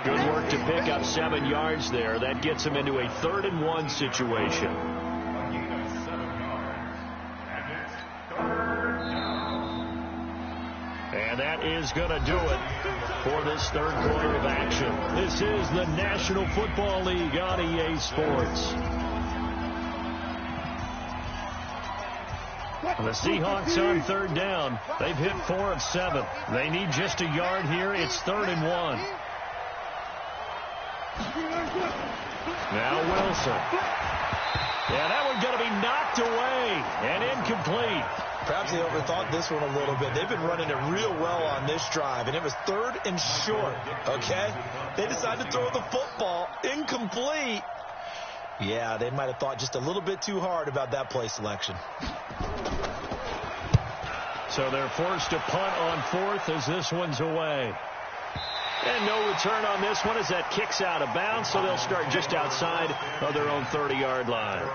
Good work to pick up 7 yards there. That gets him into a 3rd and 1 situation. And that is going to do it for this 3rd quarter of action. This is the National Football League on EA Sports. The Seahawks on 3rd down. They've hit 4 of 7. They need just a yard here. It's 3rd and 1. Now Wilson. Yeah, that one's going to be knocked away and incomplete. Perhaps they overthought this one a little bit. They've been running it real well on this drive, and it was 3rd and short, okay? They decided to throw the football incomplete. Yeah, they might have thought just a little bit too hard about that play selection. So they're forced to punt on 4th as this one's away. And no return on this one as that kicks out of bounds, so they'll start just outside of their own 30-yard line.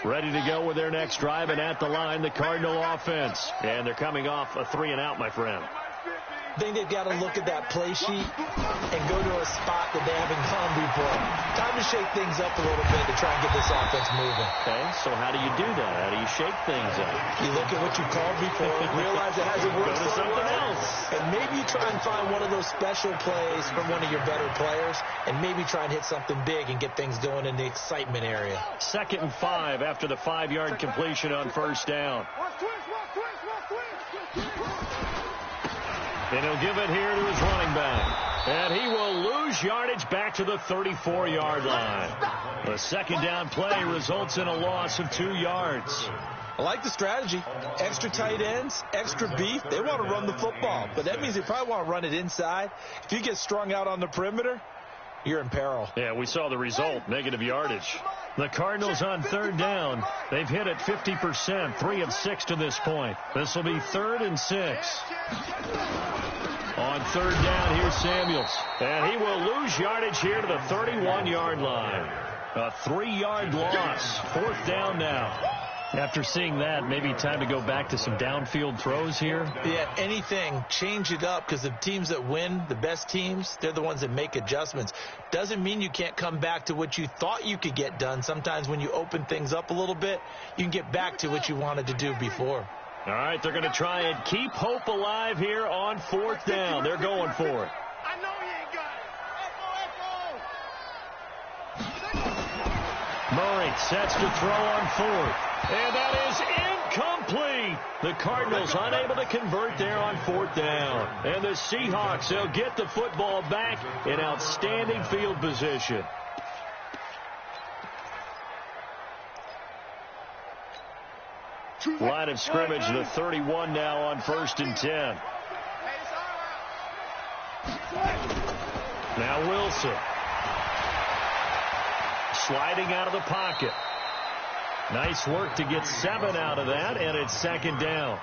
Ready to go with their next drive, and at the line, the Cardinal offense. And they're coming off a 3-and-out, my friend. I think they've got to look at that play sheet and go to a spot that they haven't gone before. Time to shake things up a little bit to try and get this offense moving. Okay, so how do you do that? How do you shake things up? You look at what you called before, realize it hasn't worked Go to something else. and maybe you try and find one of those special plays from one of your better players, and maybe try and hit something big and get things going in the excitement area. 2nd and 5 after the 5-yard completion on first down. And he'll give it here to his running back. And he will lose yardage back to the 34-yard line. The 2nd down play results in a loss of 2 yards. I like the strategy. Extra tight ends, extra beef. They want to run the football, but that means they probably want to run it inside. If you get strung out on the perimeter, you're in peril. Yeah, we saw the result, negative yardage. The Cardinals on 3rd down. They've hit it 50%, 3 of 6 to this point. This will be 3rd and 6. On 3rd down, here's Samuels. And he will lose yardage here to the 31-yard line. A 3-yard loss. 4th down now. After seeing that, maybe time to go back to some downfield throws here. Yeah, anything. Change it up, because the teams that win, the best teams, they're the ones that make adjustments. Doesn't mean you can't come back to what you thought you could get done. Sometimes when you open things up a little bit, you can get back to what you wanted to do before. All right, they're going to try and keep hope alive here on 4th down. They're going for it. I know you ain't got it. Murray sets to throw on 4th. And that is incomplete. The Cardinals unable to convert there on 4th down. And the Seahawks, they'll get the football back in outstanding field position. Line of scrimmage, the 31 now on 1st and 10. Now Wilson. Sliding out of the pocket. Nice work to get 7 out of that, and it's 2nd down.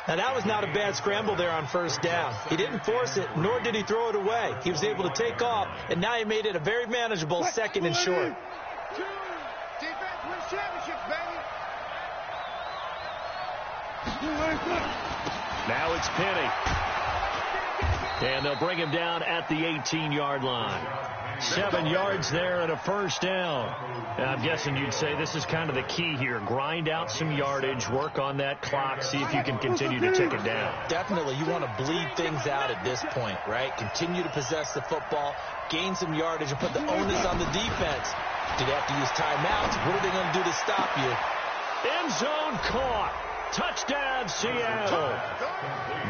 Now, that was not a bad scramble there on 1st down. He didn't force it, nor did he throw it away. He was able to take off, and now he made it a very manageable 2nd and short. Defense wins championships, baby. Now it's Penny. And they'll bring him down at the 18-yard line. 7 yards there and a 1st down. And I'm guessing you'd say this is kind of the key here. Grind out some yardage, work on that clock, see if you can continue to tick it down. Definitely. You want to bleed things out at this point, right? Continue to possess the football, gain some yardage, and put the onus on the defense. Do they have to use timeouts? What are they going to do to stop you? End zone caught. Touchdown, Seattle.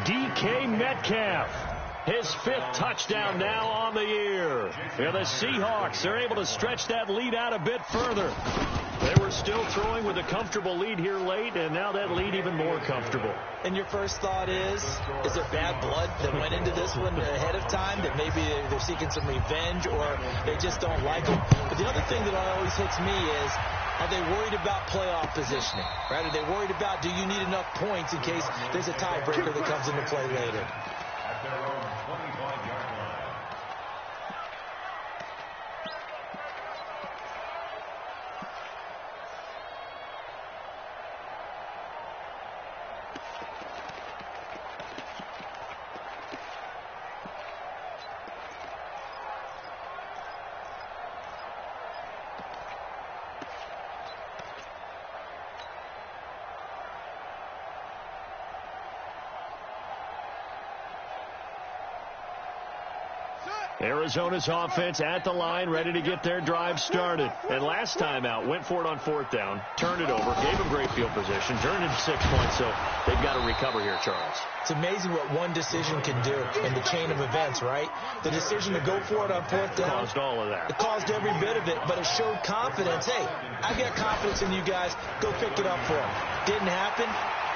DK Metcalf. His 5th touchdown now on the year. And the Seahawks, they're able to stretch that lead out a bit further. They were still throwing with a comfortable lead here late, and now that lead even more comfortable. And your first thought is there bad blood that went into this one ahead of time, that maybe they're seeking some revenge or they just don't like them? But the other thing that always hits me is, are they worried about playoff positioning? Right? Are they worried about, do you need enough points in case there's a tiebreaker that comes into play later? At their own 25-yard line. Arizona's offense at the line, ready to get their drive started. And last time out, went for it on 4th down, turned it over, gave them great field position, turned it to 6 points, so they've got to recover here, Charles. It's amazing what one decision can do in the chain of events, right? The decision to go for it on 4th down. Caused all of that. It caused every bit of it, but it showed confidence. Hey, I've got confidence in you guys. Go pick it up for them. Didn't happen.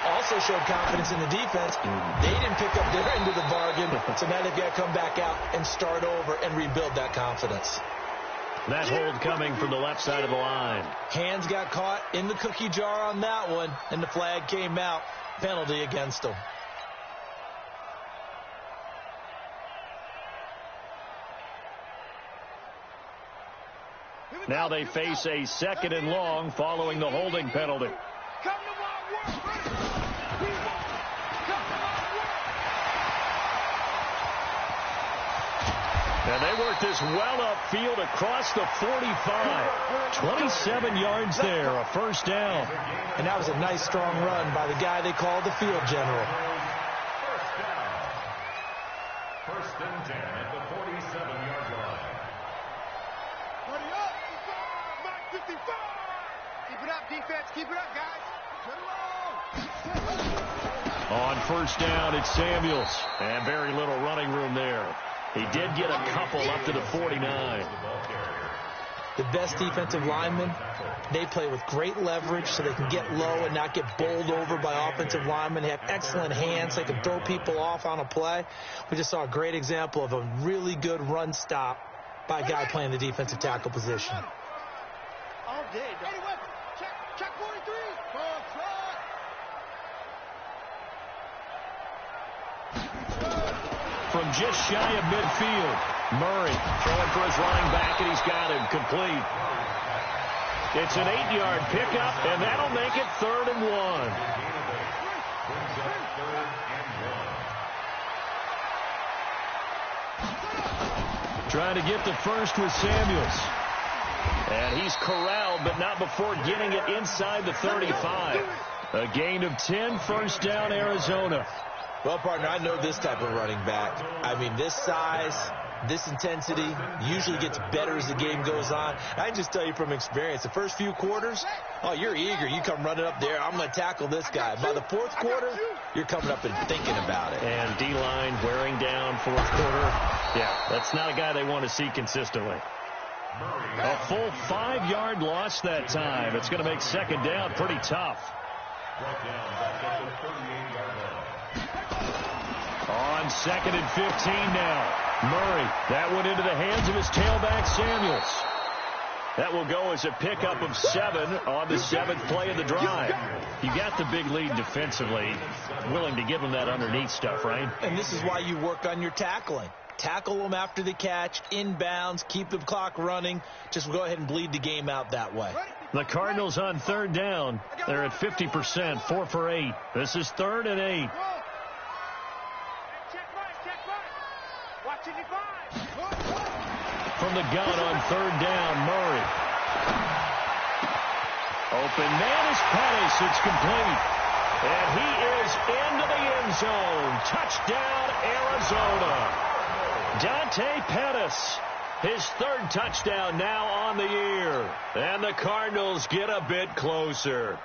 Also showed confidence in the defense. They didn't pick up their end of the bargain, so now they've got to come back out and start over and rebuild that confidence. That hold coming from the left side of the line. Hands got caught in the cookie jar on that one, and the flag came out. Penalty against them. Now they face a 2nd and long following the holding penalty. Come to my work, ready? We want. Come to my work. And they work this well upfield across the 45. 27 yards there, a first down. And that was a nice, strong run by the guy they called the field general. First and 10 at the 47-yard line. Buddy up! 55! Keep it up, defense. Keep it up, guys. On first down, it's Samuels. And very little running room there. He did get a couple up to the 49. The best defensive linemen, they play with great leverage so they can get low and not get bowled over by offensive linemen. They have excellent hands. They can throw people off on a play. We just saw a great example of a really good run stop by a guy playing the defensive tackle position. All day. Anyway, check 43. From just shy of midfield, Murray throwing for his running back, and he's got him complete. It's an 8-yard pickup, and that'll make it 3rd and 1. Trying to get the first with Samuels. And he's corralled, but not before getting it inside the 35. A gain of 10, first down, Arizona. Well, partner, I know this type of running back. I mean, this size, this intensity usually gets better as the game goes on. I can just tell you from experience, the first few quarters, oh, you're eager. You come running up there, I'm going to tackle this guy. By the 4th quarter, you're coming up and thinking about it. And D-line wearing down 4th quarter. Yeah, that's not a guy they want to see consistently. A full 5-yard loss that time. It's going to make 2nd down pretty tough. On 2nd and 15 now. Murray, that went into the hands of his tailback, Samuels. That will go as a pickup of 7 on the 7th play of the drive. You got the big lead defensively. Willing to give them that underneath stuff, right? And this is why you work on your tackling. Tackle them after the catch, inbounds, keep the clock running. Just go ahead and bleed the game out that way. The Cardinals on 3rd down. They're at 50%, 4 for 8. This is 3rd and 8. From the gun on 3rd down, Murray. Open man is Pettis. It's complete. And he is into the end zone. Touchdown, Arizona. Dante Pettis, his 3rd touchdown now on the year. And the Cardinals get a bit closer.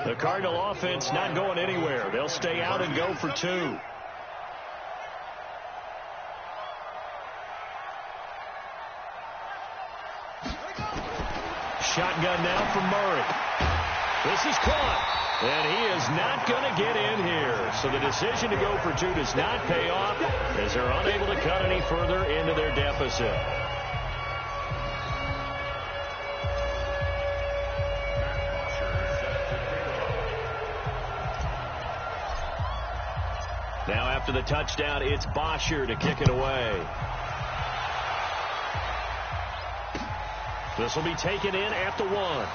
The Cardinal offense not going anywhere. They'll stay out and go for 2. Shotgun now from Murray. This is caught. And he is not going to get in here. So the decision to go for 2 does not pay off as they're unable to cut any further into their deficit. Now after the touchdown, it's Bosher to kick it away. This will be taken in at the 1.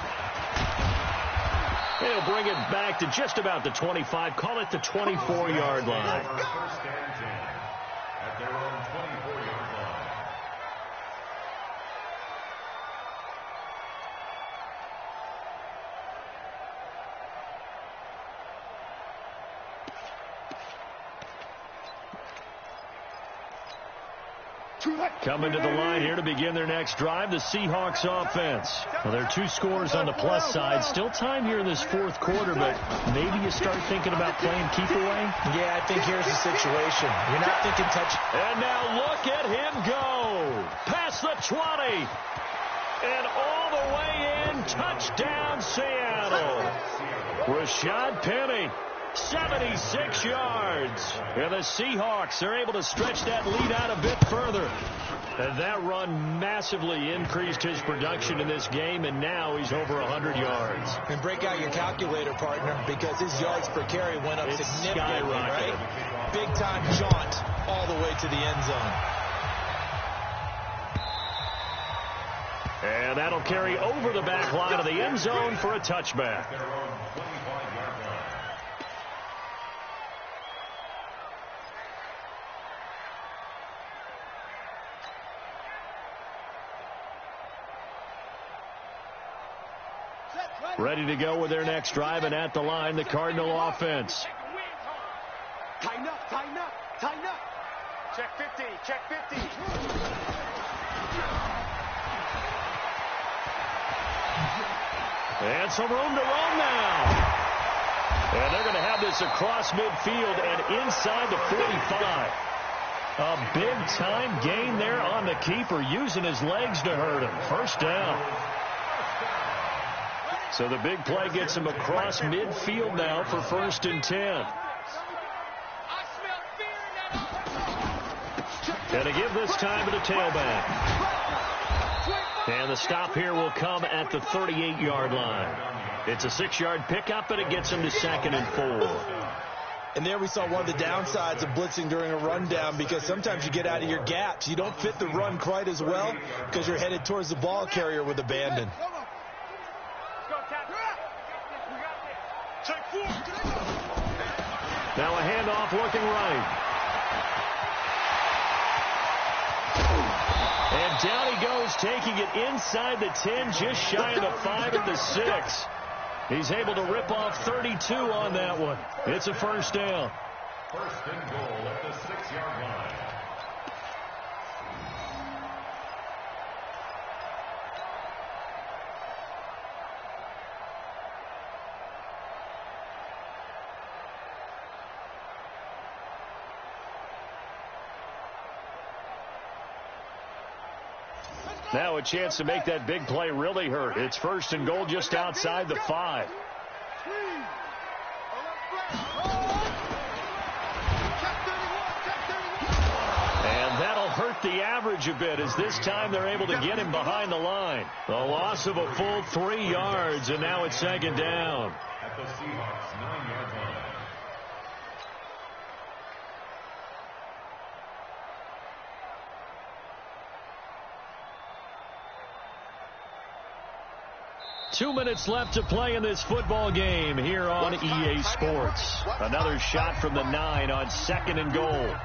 They'll bring it back to just about the 25. Call it the 24-yard line. First and 10 at their own 24-yard line. Coming to the line here to begin their next drive, the Seahawks offense. Well, there are 2 scores on the plus side. Still time here in this 4th quarter, but maybe you start thinking about playing keep away? Yeah, I think here's the situation. You're not thinking touch. And now look at him go. Past the 20. And all the way in. Touchdown, Seattle. Rashad Penny. 76 yards. And the Seahawks are able to stretch that lead out a bit further. And that run massively increased his production in this game, and now he's over 100 yards. And break out your calculator, partner, because his yards per carry went up significantly, right? Big-time jaunt all the way to the end zone. And that'll carry over the back line of the end zone for a touchback. Ready to go with their next drive, and at the line, the Cardinal offense. Tighten up, tighten up, tighten up. Check 50, check 50. And some room to run now. And they're going to have this across midfield and inside the 45. A big-time gain there on the keeper, using his legs to hurt him. First down. So the big play gets him across midfield now for 1st and 10. And to give this time to the tailback. And the stop here will come at the 38-yard line. It's a 6-yard pickup, and it gets him to 2nd and 4. And there we saw one of the downsides of blitzing during a rundown, because sometimes you get out of your gaps. You don't fit the run quite as well because you're headed towards the ball carrier with abandon. Now a handoff looking right. And down he goes, taking it inside the 10, just shy of the 5 at the 6. He's able to rip off 32 on that one. It's a first down. 1st and goal at the 6-yard line. Now a chance to make that big play really hurt. It's 1st and goal just outside the 5. And that'll hurt the average a bit, as this time they're able to get him behind the line. A loss of a full 3 yards, and now it's 2nd down. At the Seahawks 9-yard line. Two minutes left to play in this football game here on EA Sports. Another shot from the 9 on 2nd and goal.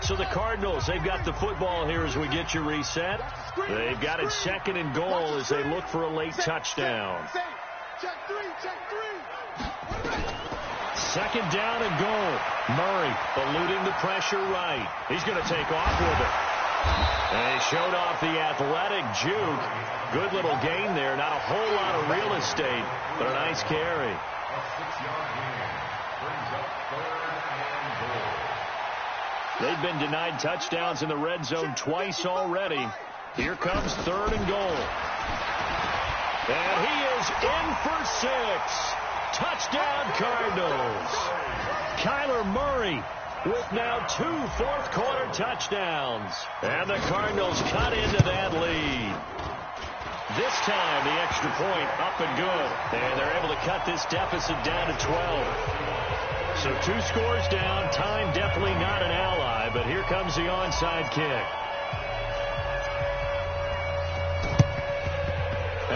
So the Cardinals, they've got the football here as we get you reset. They've got it 2nd and goal as they look for a late touchdown. 2nd down and goal. Murray eluding the pressure right. He's going to take off with it. And he showed off the athletic juke. Good little gain there. Not a whole lot of real estate, but a nice carry. A 6-yard gain brings up 3rd and goal. They've been denied touchdowns in the red zone twice already. Here comes 3rd and goal. And he is in for 6. Touchdown Cardinals. Kyler Murray with now 2 fourth-quarter touchdowns. And the Cardinals cut into that lead. This time, the extra point up and good. And they're able to cut this deficit down to 12. So 2 scores down. Time definitely not an ally, but here comes the onside kick.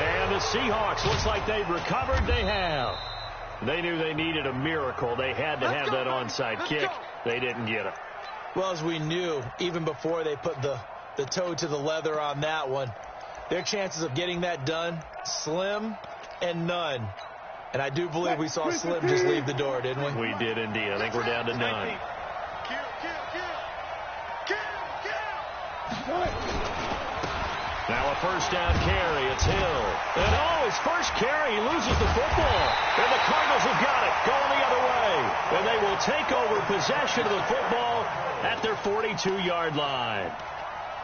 And the Seahawks, looks like they've recovered. They have. They knew they needed a miracle. They had to have that onside kick. They didn't get it. Well, as we knew, even before they put the toe to the leather on that one, their chances of getting that done, slim and none. And I do believe we saw Slim just leave the door, didn't we? We did indeed. I think we're down to none. Now a first down carry. It's Hill. And his first carry, he loses the football. And the Cardinals have got it, going the other way. And they will take over possession of the football at their 42-yard line.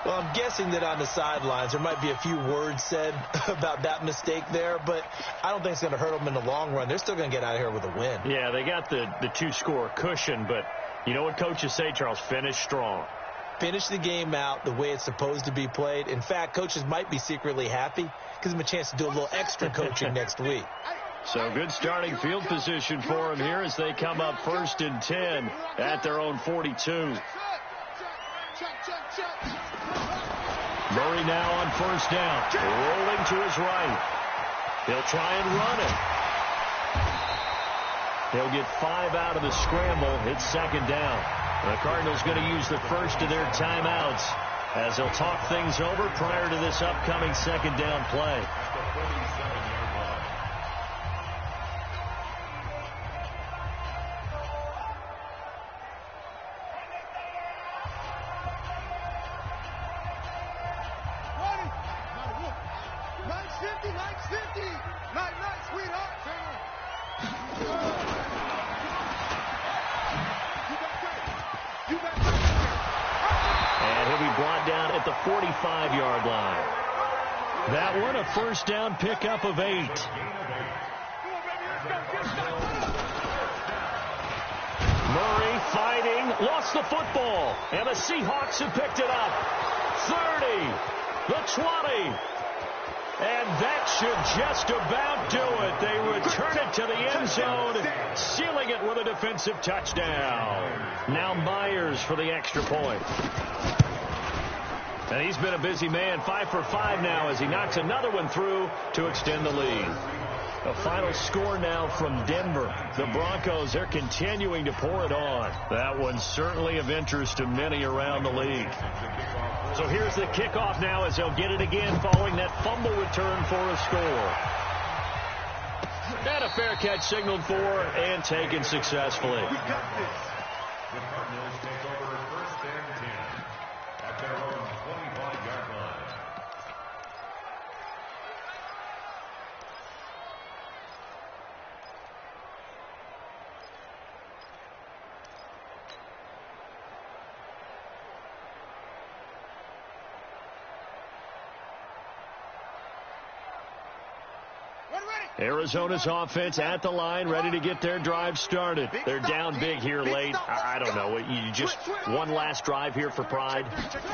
Well, I'm guessing that on the sidelines there might be a few words said about that mistake there, but I don't think it's going to hurt them in the long run. They're still going to get out of here with a win. Yeah, they got the 2-score cushion, but you know what coaches say, Charles? Finish strong. Finish the game out the way it's supposed to be played. In fact, coaches might be secretly happy. Gives them a chance to do a little extra coaching next week. So good starting field position for them here as they come up 1st and 10 at their own 42. Murray now on 1st down, rolling to his right. He'll try and run it. He'll get 5 out of the scramble. It's 2nd down. The Cardinals going to use the first of their timeouts as they'll talk things over prior to this upcoming 2nd down play. 37-yard line. Night, sweetheart. And he'll be brought down at the 45-yard line. That one a first down pickup of 8. Murray fighting, lost the football, and the Seahawks have picked it up. 30, the 20. And that should just about do it. They return it to the end zone, sealing it with a defensive touchdown. Now Myers for the extra point. And he's been a busy man, 5 for 5 now as he knocks another one through to extend the lead. A final score now from Denver. The Broncos are continuing to pour it on. That one's certainly of interest to many around the league. So here's the kickoff now as they'll get it again following that fumble return for a score. And a fair catch signaled for and taken successfully. The Cardinals take over first and 10 at their own 25-yard line. Arizona's offense at the line, ready to get their drive started. They're down big here late. I don't know. You just one last drive here for pride.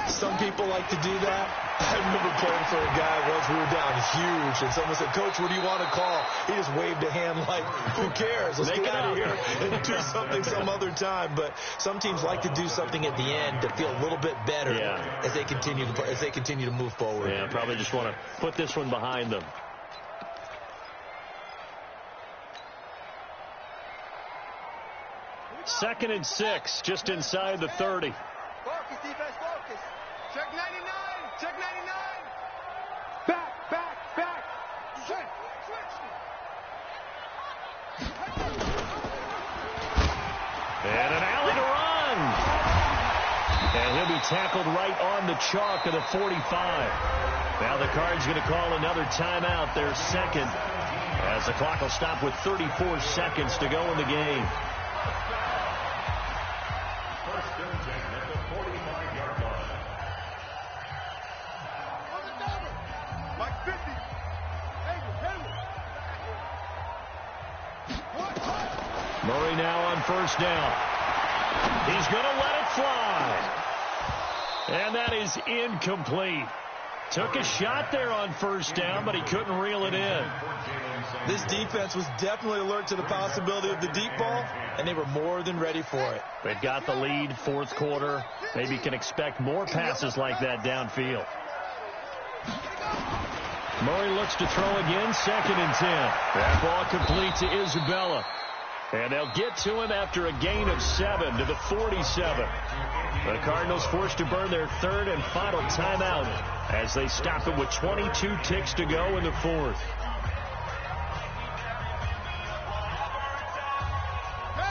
Some people like to do that. I remember playing for a guy once. We were down huge, and someone said, "Coach, what do you want to call?" He just waved a hand like, "Who cares? Let's get out of here and do something some other time." But some teams like to do something at the end to feel a little bit better as they continue to move forward. Yeah, probably just want to put this one behind them. Second and 6, just inside the 30. Focus, defense, focus. Check 99. Check 99. Back. Switch. And an alley to run. And he'll be tackled right on the chalk of the 45. Now the Cards going to call another timeout, their second, as the clock will stop with 34 seconds to go in the game. First and 10 at the 45-yard line. Like 50. Murray now on first down. He's going to let it fly. And that is incomplete. Took a shot there on first down, but he couldn't reel it in. This defense was definitely alert to the possibility of the deep ball, and they were more than ready for it. They've got the lead, fourth quarter. Maybe can expect more passes like that downfield. Murray looks to throw again, second and 10. That ball complete to Isabella. And they'll get to him after a gain of 7 to the 47. The Cardinals forced to burn their third and final timeout as they stop it with 22 ticks to go in the fourth.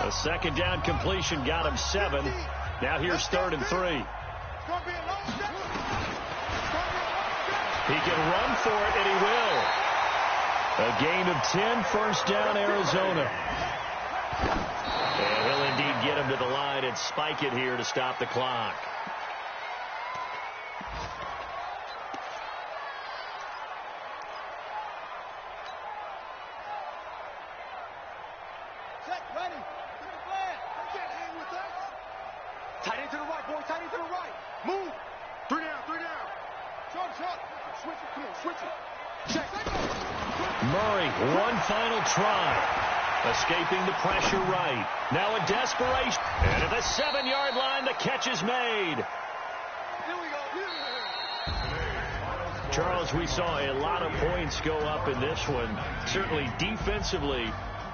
A second down completion got him 7. Now here's third and 3. He can run for it, and he will. A gain of 10, first down, Arizona. And he'll indeed get him to the line and spike it here to stop the clock. Tight end to the right, boy. Tight end to the right. Move. 3 down. Short. Switch it. Come on, switch it. Check. Murray, one final try. Escaping the pressure right. Now a desperation. And at the 7-yard line, the catch is made. Here we go. Charles, we saw a lot of points go up in this one. Certainly defensively,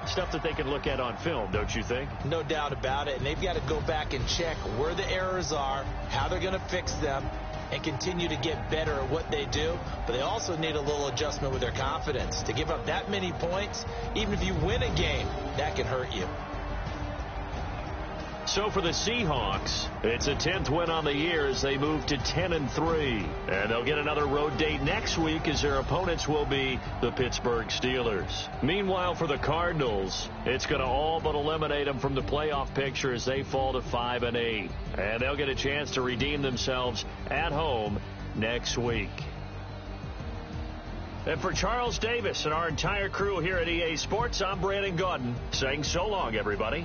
stuff that they can look at on film, don't you think? No doubt about it. And they've got to go back and check where the errors are, how they're going to fix them. and continue to get better at what they do, but they also need a little adjustment with their confidence. To give up that many points, even if you win a game, that can hurt you. So for the Seahawks, it's a 10th win on the year as they move to 10-3. And they'll get another road date next week as their opponents will be the Pittsburgh Steelers. Meanwhile, for the Cardinals, it's going to all but eliminate them from the playoff picture as they fall to 5-8. And they'll get a chance to redeem themselves at home next week. And for Charles Davis and our entire crew here at EA Sports, I'm Brandon Gaudin saying so long, everybody.